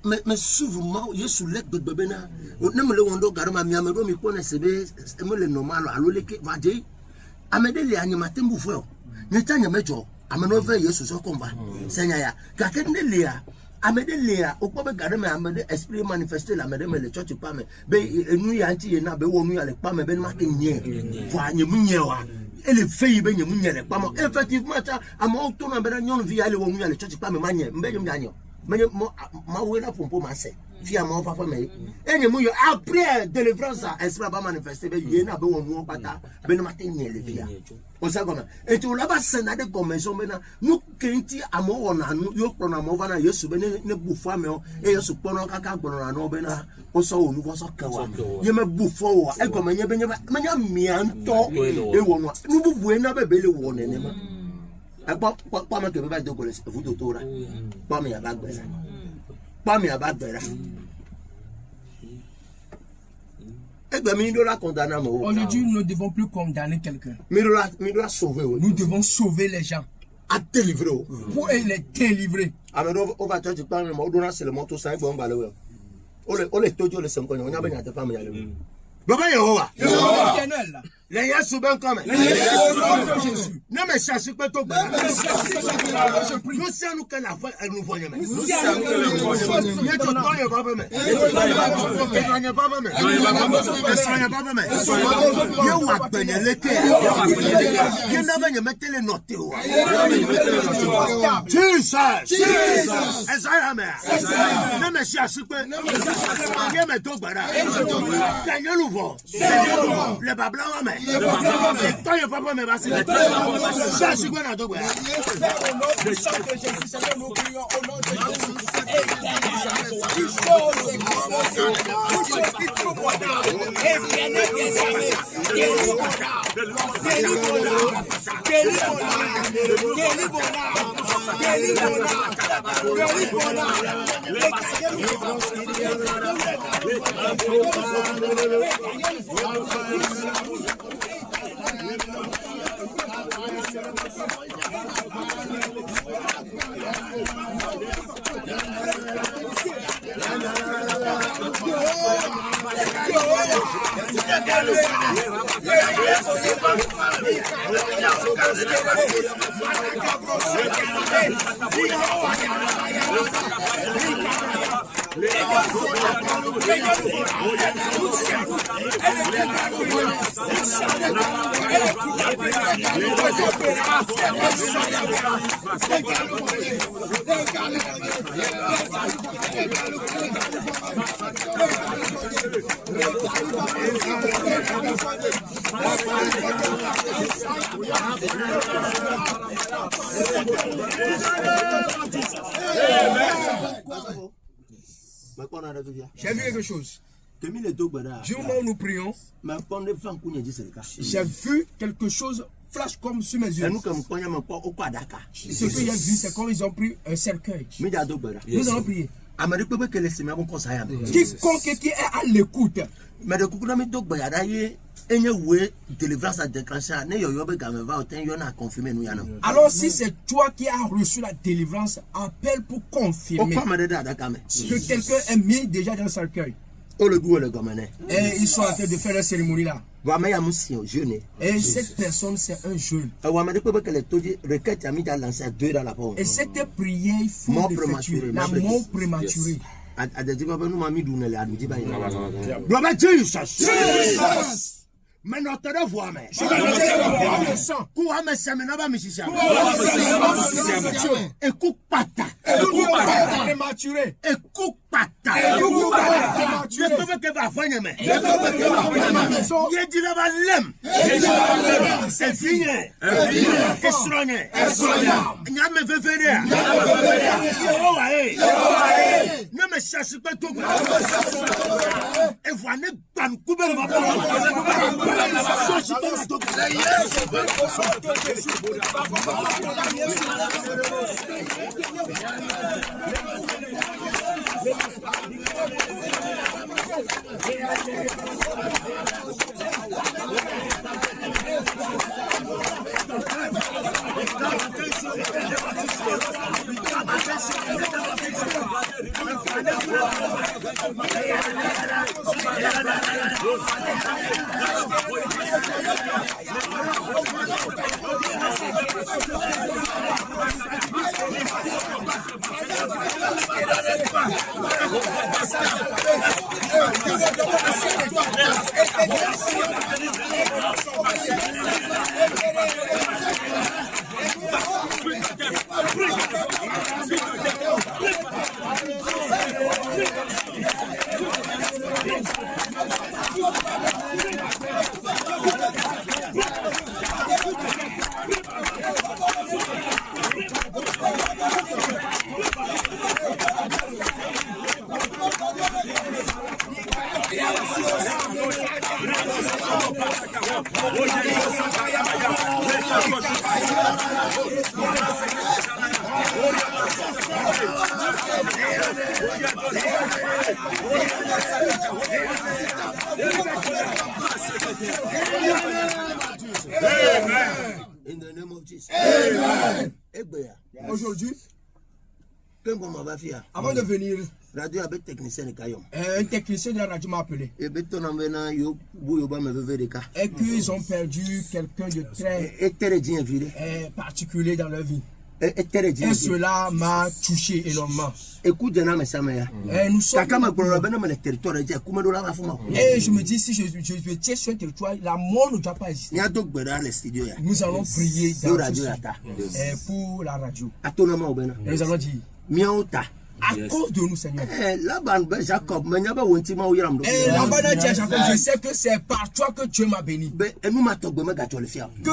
mais souvent Yesu lek bebe na ne me le wondo garama mi amedo mi kone sebe me le normal alo leke vaje amede le anyamate mbufo nyeta nyamejo ameno ve Yesu so komba senya ya ka kende le ya amede le ya okpo garama amede esprit manifester la amede me le church pa me be enu ya nti ye na be wonu ya le pa me be ma ke nye va nye munye wa ele fei be nye munye le pa mo effectivement ta amo to na be na nyon vi ya le wonu ya le church pa me manye mbe nyum danyo ma wena pompo ma se fia ma papa me enye mu yo après délivrance esprit ba manifester be ye na be wonu pata be no matin nye le fia o sa comme et tu là ba sena de convention be na nu kenti amo wona nu yo prona mo bana Yesu be ne bufa me o e Yesu pono kaka gboro na be na o so onu ko so kawa ye me bufo wa e ko menye be nya mianto e wonu nu bubu na be le wona ne ma pas ma que va de coller vous d'autora pas mais abagbera aujourd'hui nous ne devons plus condamner quelqu'un, nous devons sauver les gens à délivrer pour les délivrer. Alors on va te parler mais on donne c'est le moto 5 bon balé on les tojo les 5 on a bien ta femme yale Baba Yehowa les Yesu ben comme Jésus ne me cherche pas toi nous c'est nous que la foi nous voyons mais nous c'est nous to to yo baba me yo baba me yo baba me yo wa beneleke yo na ben mettre les notes Jesus Ezra me ne me cherche pas ye me to gbara Daniel Louvo le babla wa me toi yo papa me va se ça c'est quoi na to gbara Le sang de Jésus, Seigneur, nous prions au nom de Jésus. J'ai vu quelque chose. Du moment où nous prions, j'ai vu quelque chose flash comme sur mes yeux. Ce que j'ai vu, c'est comme ils ont pris un cercueil. Nous allons prier. Quiconque qui est à l'écoute, alors si c'est toi qui as reçu la délivrance, appelle pour confirmer que quelqu'un est mis déjà dans le cercueil. Et ils sont en train de faire la cérémonie là. Et cette personne, c'est un jeune. Et cette prière, il faut l'effectuer. La mort prématurée. Mais notre voix, mais écoute pata, Prématuré. écoute pata, je peux que va faire mais je dis la valem, c'est fini, c'est soigné, n'y a me fait faire, ne me cherche pas tout, et voilà ne pas me couper ma In the name of Jesus. Amen. Aujourd'hui, avant de venir, radio avec technicien de Kayom. un technicien de la radio m'a appelé. Et qu'ils ont perdu quelqu'un de très particulier dans leur vie. Et cela m'a touché énormément. Écoute, nous sommes. Et je me dis, si je tiens sur un territoire, la mort ne doit pas exister. Nous allons prier dans pour la radio. Et nous allons dire. À cause de nous, Seigneur. Et Laban a dit à Jacob, je sais que c'est par toi que Dieu m'a béni. Que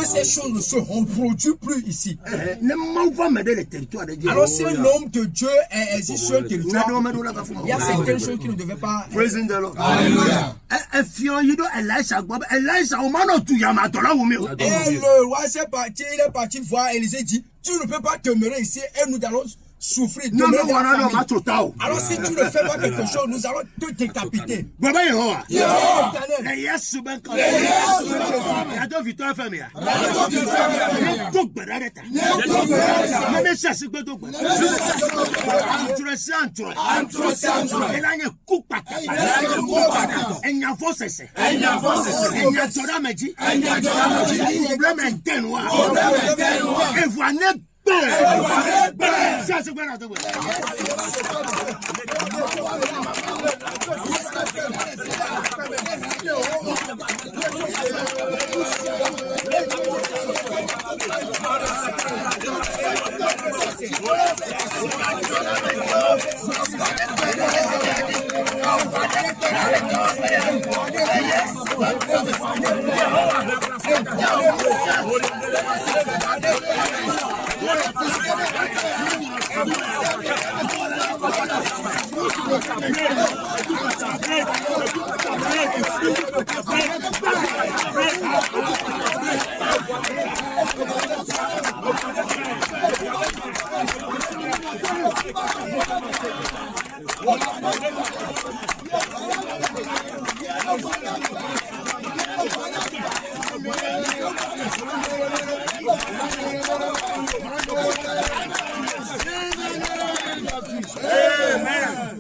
ces choses ne se reproduisent plus ici. Alors si un homme de Dieu existe sur un territoire, il y a certaines choses qui ne devaient pas... Alléluia. Et le roi il est parti voir Élisée, dit, tu ne peux pas demeurer ici et nous allons souffrir. Alors si tu ne fais pas quelque chose, nous allons te décapiter.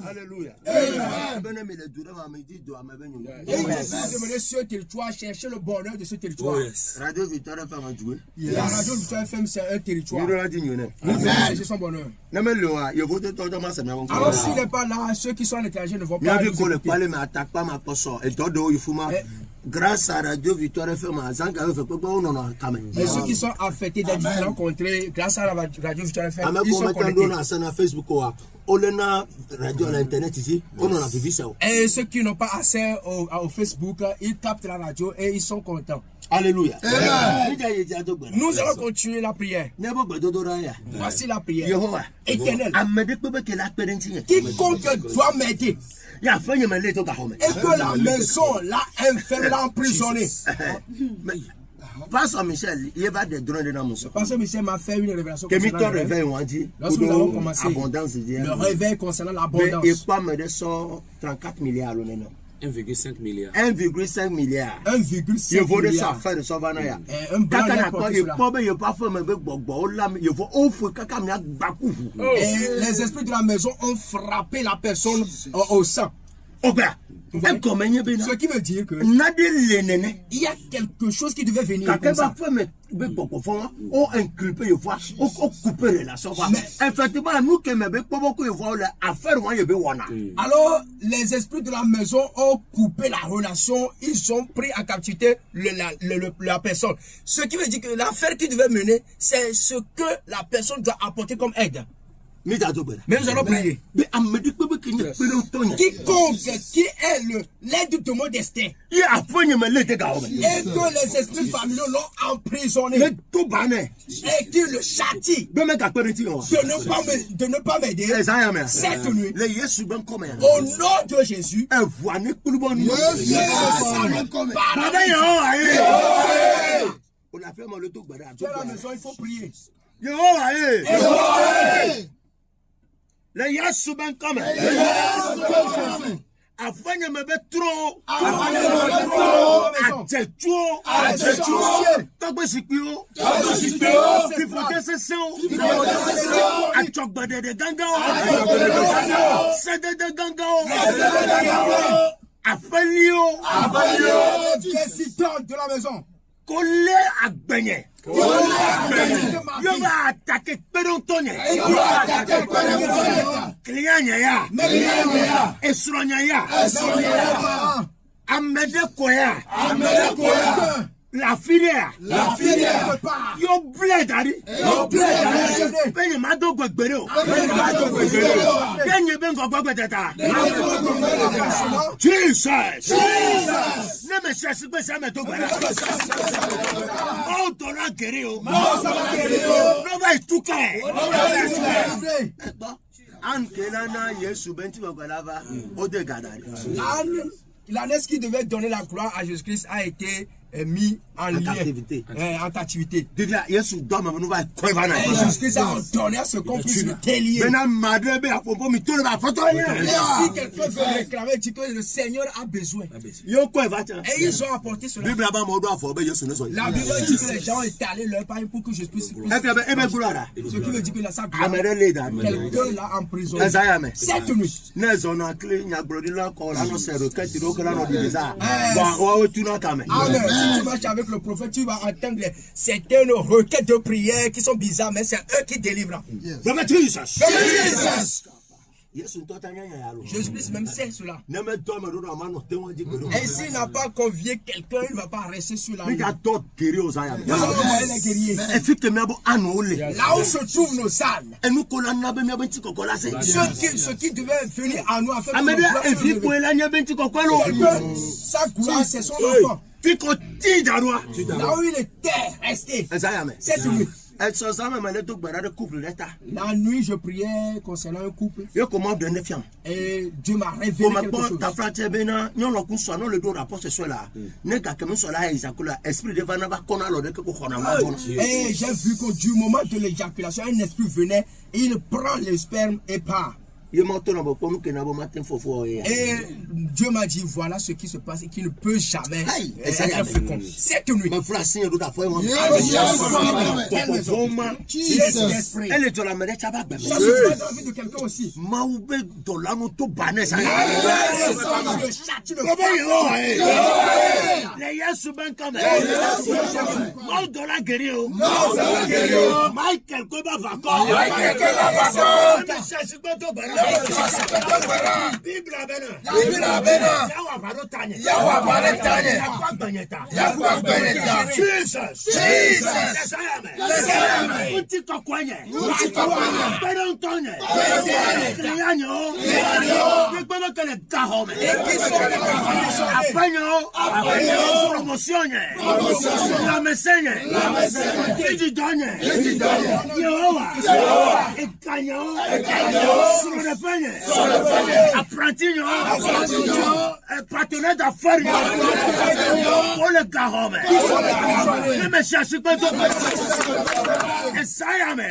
Alléluia. Demandez sur ce territoire, chercher le bonheur de ce territoire. Radio Victoire FM a joué. La radio Victoire FM, c'est un territoire. Nous allons chercher son bonheur. Alors s'il n'est pas là, ceux qui sont à l'étranger ne vont pas nous écouter. Grâce à Radio Victoire FM, et ceux qui sont affectés dans différents contrées, grâce à la Radio Victoire FM, ils sont connectés. Et ceux qui n'ont pas accès au Facebook, ils captent la radio et ils sont contents. Alléluia. Nous allons continuer la prière. Voici la prière. Éternel, quiconque doit m'aider et que la maison l'a enfermé, l'a emprisonné. Pasteur Michel, il va des drones dans mon sang. Pasteur Michel m'a fait une révélation concernant le réveil. Lorsque nous avons commencé le réveil concernant l'abondance. Et quoi me descend 34 milliards le nom. 1,5 milliard. 1,5 milliard. 1,5 milliard. Il faut de ça faire de ça vanaya. Un blanc il pas faire me bogbo là, il faut offrir kaka mi bakou. Et les esprits de la maison ont frappé la personne au sang. Oba. Ce qui veut dire que il y a quelque chose qui devait venir comme ça. Alors, les esprits de la maison ont coupé la relation, ils ont pris en captivité la personne. Ce qui veut dire que l'affaire qui devait mener, c'est ce que la personne doit apporter comme aide. Mais nous allons prier. Quiconque qui est l'aide de mon destin et que les esprits familiaux l'ont emprisonné et qui le châtient de ne pas m'aider cette nuit, au nom de Jésus, dans la maison, il faut prier. Le Yesu ben come. Afanya me betro. Ajetuo. Togbe sikio. Fifote seseo. Achokbade de gangao. Sede de gangao. Afalio. Président de la maison. Collé à Beignet. Yo va attaquer Pérontonne. Client ya. Esronya ya. Amede Koya. La filière. Yo bled ari. Benye mado gbegbere o. Benye bengo gbegbetata. Jesus. Ne me cherche pas ça me to gbara. Oh tola gere o. No va tout kai. An kelana Yesu benti gbalava o de gadari. L'année qui devait donner la gloire à Jésus-Christ a été mis en captivité. En captivité. Jésus-Christ a ordonné à ce qu'on puisse le délier. Si quelqu'un veut réclamer, dit que le Seigneur a besoin. Et ils ont apporté cela. La Bible dit que les gens étaient allés leur parler pour que je puisse. Ce qui veut dire que la salle quelqu'un l'a emprisonné. Cette nuit. Amen. Si tu marches avec le prophète, tu vas entendre certaines requêtes de prière qui sont bizarres, mais c'est eux qui délivrent. Jésus-Christ même sait cela. Et s'il n'a pas convié quelqu'un, il ne va pas rester sur la rue. Nous allons envoyer les guerriers. Là où se trouvent nos ânes, ce qui devait venir à nous afin de sa gloire, c'est son enfant. Là où il était resté. C'est tout. La nuit, je priais concernant un couple. Et Dieu m'a révélé quelque chose. Et j'ai vu que du moment de l'éjaculation, un esprit venait, il prend le sperme et part. Et Dieu m'a dit, voilà ce qui se passe et qui ne peut jamais être fécond. Cette nuit, elle est dans la mêlée. Ça se passe dans la vie de quelqu'un aussi. Apprentinho, partenaire d'affaires, pour le carreau, mais me cherche pas tout. Et ça y est, mais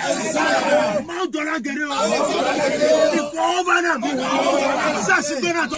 mal de la guerre, il faut venir. Ça c'est bien à toi.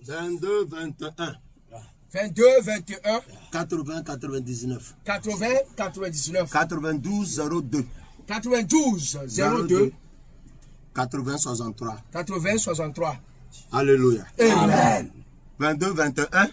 22, 21. 22, 21. 80, 99. 80, 99. 92, 02. 92, 02. 80, 63. 80, 63. Alléluia. Amen. 22, 21.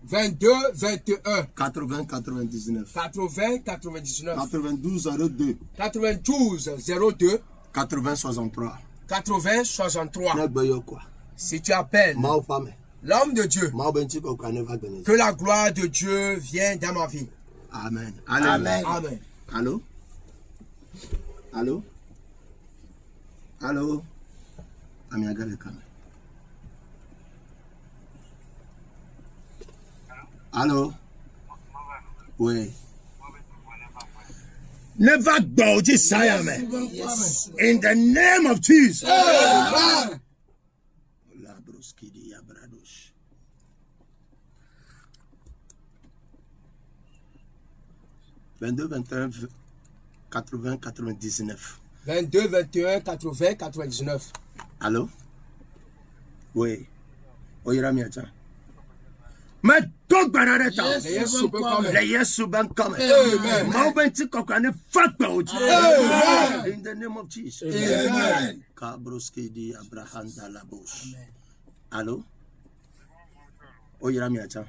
22, 21. 80, 99. 80, 99. 92, 02. 92, 02. 80, 63. 80, 63. Nagbayokwa. Si tu appelles Mao fame. l'homme de Dieu, Mao benchiko kwa neva benezi. que la gloire de Dieu vienne dans ma vie. Amen. Amen. Amen. Allô? Allô? Allô? Amiagale kame. Allô? Oui. Never go, just say amen. Yes. In the name of Jesus. Amen. 22, 21, 80, 99. 22, 21, 80, 99. Allô? Oui. Oyiramiacha. Mais tout banareta. Les Yesu ben come. Amen. Maubenti kokane fakpa oji. Amen. In the name of Jesus. Amen. Kabroski di Abraham Dalabosh. Allô? Oyiramiacha.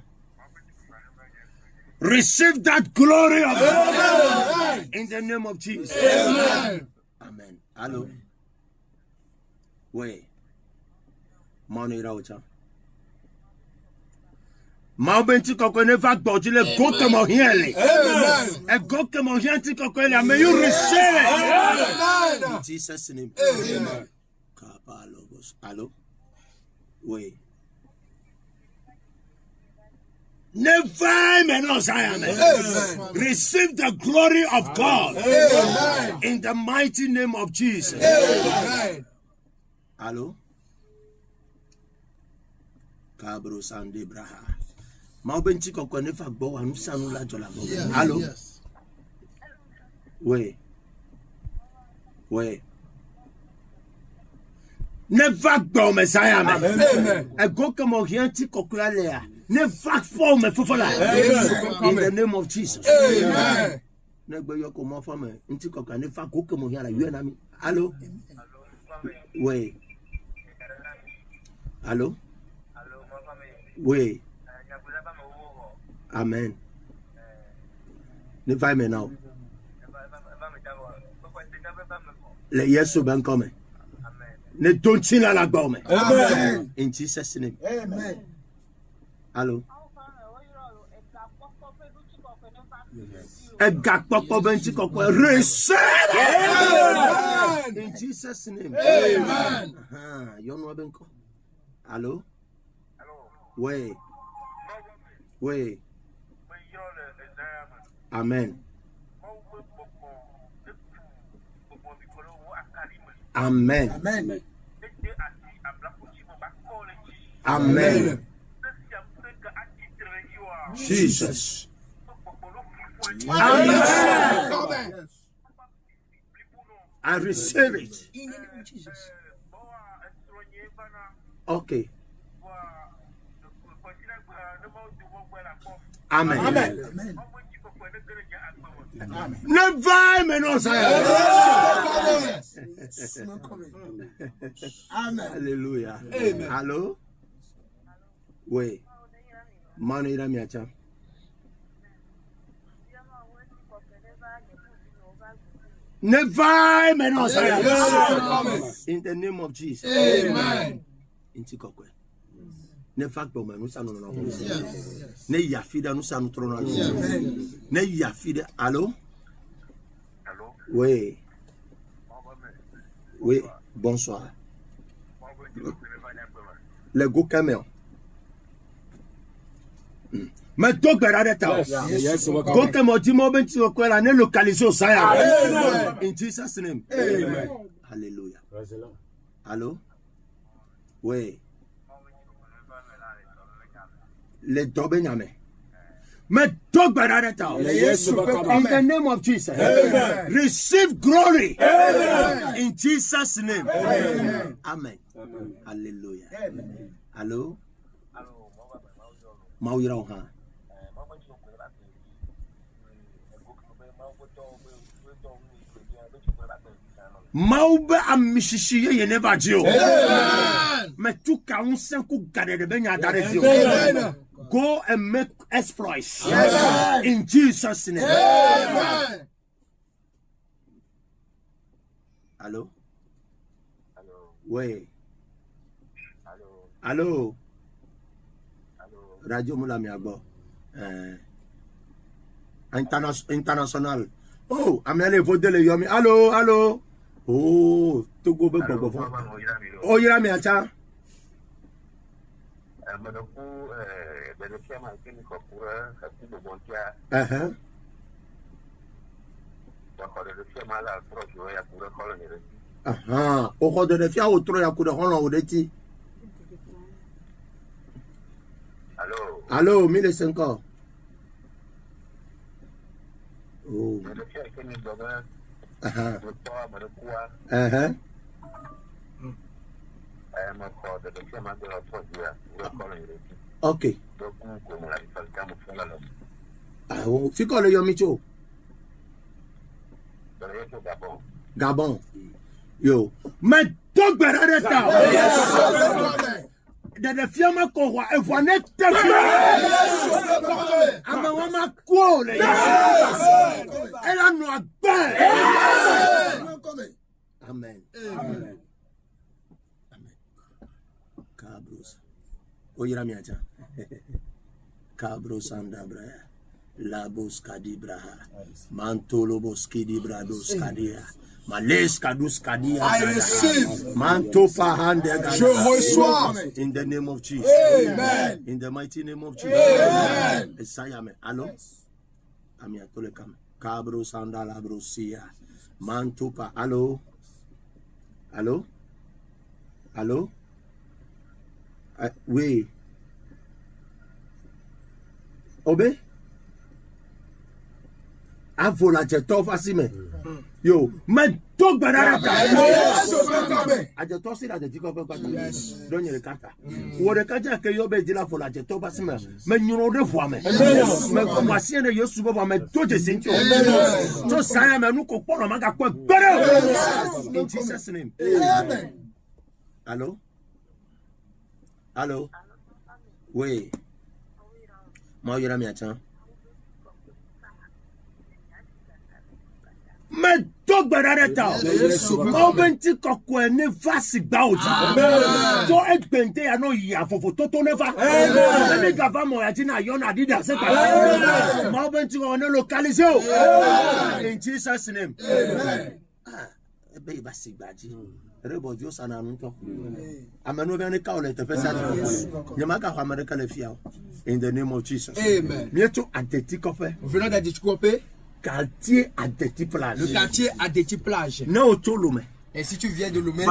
Receive that glory of God. In the name of Jesus. Amen. Amen. Allô? Oui. Mano Iraocha. Maubenti kokone fakpa oji le goke mo hieli. Amen. A goke mo hienti kokone. May you receive it. Amen. In Jesus' name. Amen. Kabalobos. Allô? Oui. Never menos I am. Receive the glory of God. Amen. In the mighty name of Jesus. Amen. Allô? Kabro Sande Braha. Maubenchi kokone fakbo wa nusanu la jola. Allô? Oui. Oui. Ne va pas au Messiah. Amen. Et go comme rien ti kokuya lea. Ne va pas me fofola. In the name of Jesus. Amen. Ne gbe yo ko mo fame. Nti kokuya ne fa go comme rien la yo na mi. Allô? Oui. Allô? Oui. Amen. Ne va maintenant. Le Yesu ben come. Ne don't you la gome. Amen. In Jesus' name. Amen. Hello. Receive. In Jesus' name. Amen. You know benko. Hello. Oui. Oui. Amen. Amen. Amen. Amen. Jesus. Amen. I receive it. In the name of Jesus. Okay. Amen. Amen. Amen. Never menos. Amen. Hallelujah. Amen. Hello. Oui. Mano ira miacha. Never menos. In the name of Jesus. Amen. Intikokwe. Ne fact bo manu sanu na ho. Ne yafida nu sanu tro na. Ne yafida. Allô? Allô? Oui. Oui, bonsoir. Le go camion. Mais donc berade ta. Go camion di mo ben ti o ko la ne localiser o saya. In Jesus name. Amen. Hallelujah. Allô? Oui. Le dobe nyame. Mais dog barata. In the name of Jesus. Amen. Receive glory. Amen. In Jesus' name. Amen. Amen. Amen. Hallelujah. Amen. Hello. Mawira ha. Mauba amishishi ye never dio. Mais tout ka un senku gade de benya dare dio. Go and make exploits. Yes. In Jesus' name. Amen. Allô? Allô? Oui. Allô? Allô? Allô? Radio Moulami Agbo. International. Oh, amène voter le yomi. Allô? Allô? Oh, Togo be bobo. Oh, yira mi acha. O ko de fia o tro ya ku de hon o de ti. Allô. Allô, 1500. Oh. Okay. Fico le yomicho. Gabon. Yo. Mais donc berareta. De fiama ko wa e voit net te. Ama wama ko le. Elle a no agba. Amen. Amen. Cabros. Oyira miacha. Cabros andabra. Labos kadibraha. Mantolobos kidibrados kadia. Males kadus kadia. I receive. Mantofa hande. Je reçois. In the name of Jesus. Amen. In the mighty name of Jesus. Amen. Esayame. Allo? Amia tolekam. Cabros andalabrosia. Mantopa. Allo? Allô? Allô? Oui. Obé? avola jeto fasime yo me to gbadara ta ajeto si la de tiko pe pata donye le kata wo de kaja ke yo be dila fola jeto fasime me nyuro de fo me ko wasi ne yesu bo me to je sinti to saya me nu ko poro ma ga ko gbere in Jesus name amen. Allô? Allô? Oui. Moi, je l'ai mis. Mais tout barareta. On va dire qu'on ne va se battre. Donc, être benté à nos ya faut tout ne va. Les gars vont moi dire na yona dit dans cette parole. Moi, on va dire on est localisé. In Jesus name. Amen. Ah, ben il va se battre. Rebo Dieu ça n'a pas. Ameno bien ka ole te pesa. Nyamaka kwa America le fiao. In the name of Jesus. Amen. Mieto Adeti Kofe. Venant d'Adeti Kofe. Quartier Adeti Plage. Le quartier Adeti Plage. Non to Lomé. Et si tu viens de Lomé,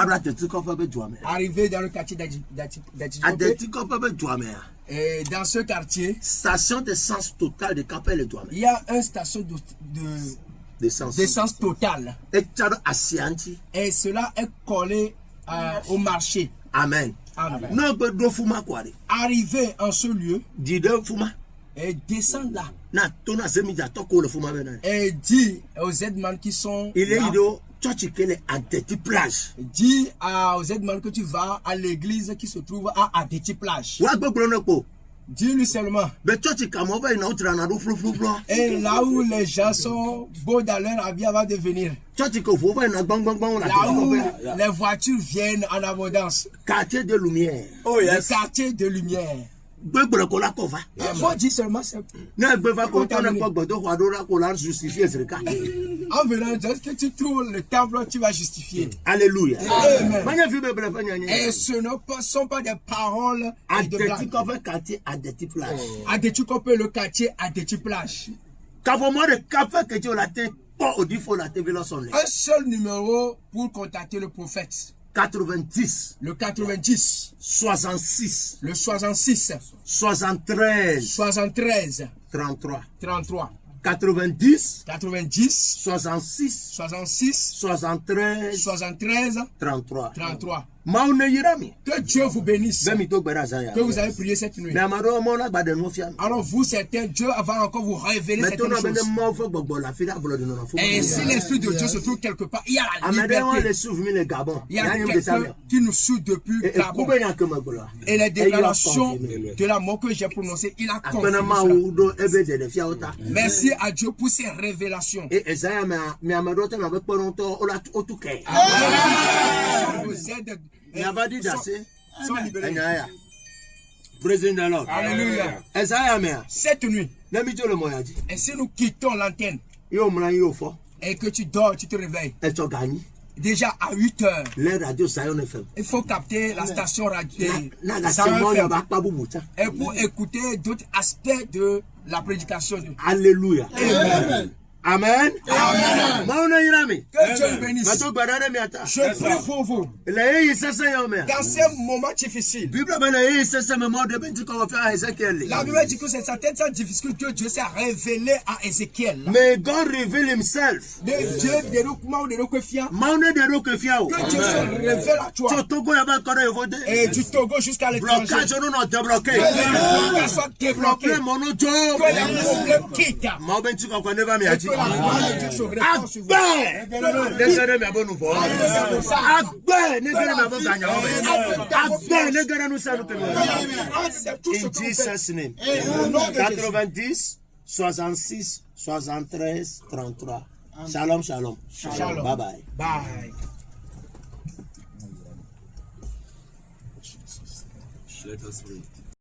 arrivé dans le quartier d'Adeti Kofe Douame. Et dans ce quartier, station d'essence totale de Capel et Douame. Il y a une station d'essence totale. Et cela est collé au marché. Amen. Amen. Arrivé en ce lieu, et descend là. Et dit aux Z-man qui sont dit aux Z-man que tu vas à l'église qui se trouve à Adeti Plage. Dis-lui seulement. Et là où les gens sont beaux dans leur habit avant de venir. Là où les voitures viennent en abondance. Quartier de lumière. Oh yes. Le quartier de lumière. Il faut dire seulement ça. En venant, dès que tu trouves le temple, tu vas justifier. Alléluia. Amen. Et ce ne sont pas des paroles de blague. Adeti Kofe, le quartier Adeti Plage. Un seul numéro pour contacter le prophète. 90. Le 90. 66. Le 66. 73. 73. 33. 33. 90. 90. 66. 66. 73. 73. 33. 33. Que Dieu vous bénisse. Que vous avez prié cette nuit. Alors vous, certains, Dieu va encore vous révéler cette chose. Et si l'Esprit de Dieu se trouve quelque part, il y a la liberté. Il y a quelqu'un qui nous suit depuis Gabon. Et les déclarations de la mort que j'ai prononcées, il a confirmé cela. Merci à Dieu pour ces révélations. Vous êtes Alléluia. Cette nuit, et si nous quittons l'antenne et que tu dors, tu te réveilles, déjà à 8 heures, il faut capter la station radio et pour écouter d'autres aspects de la prédication. Alléluia. Amen. Amen. Que Dieu bénisse. Je prie pour vous. Dans ces moments difficiles. La Bible dit que c'est certaines difficultés que Dieu s'est révélé à Ézéchiel. May God reveal himself. Que Dieu se révèle à toi. Et du Togo jusqu'à l'étranger. Que les soit débloqués. Que les problèmes quittent. In Jesus' name. 90, 66, 73, 33. Shalom, shalom. Shalom. Bye bye. Bye. Let us pray.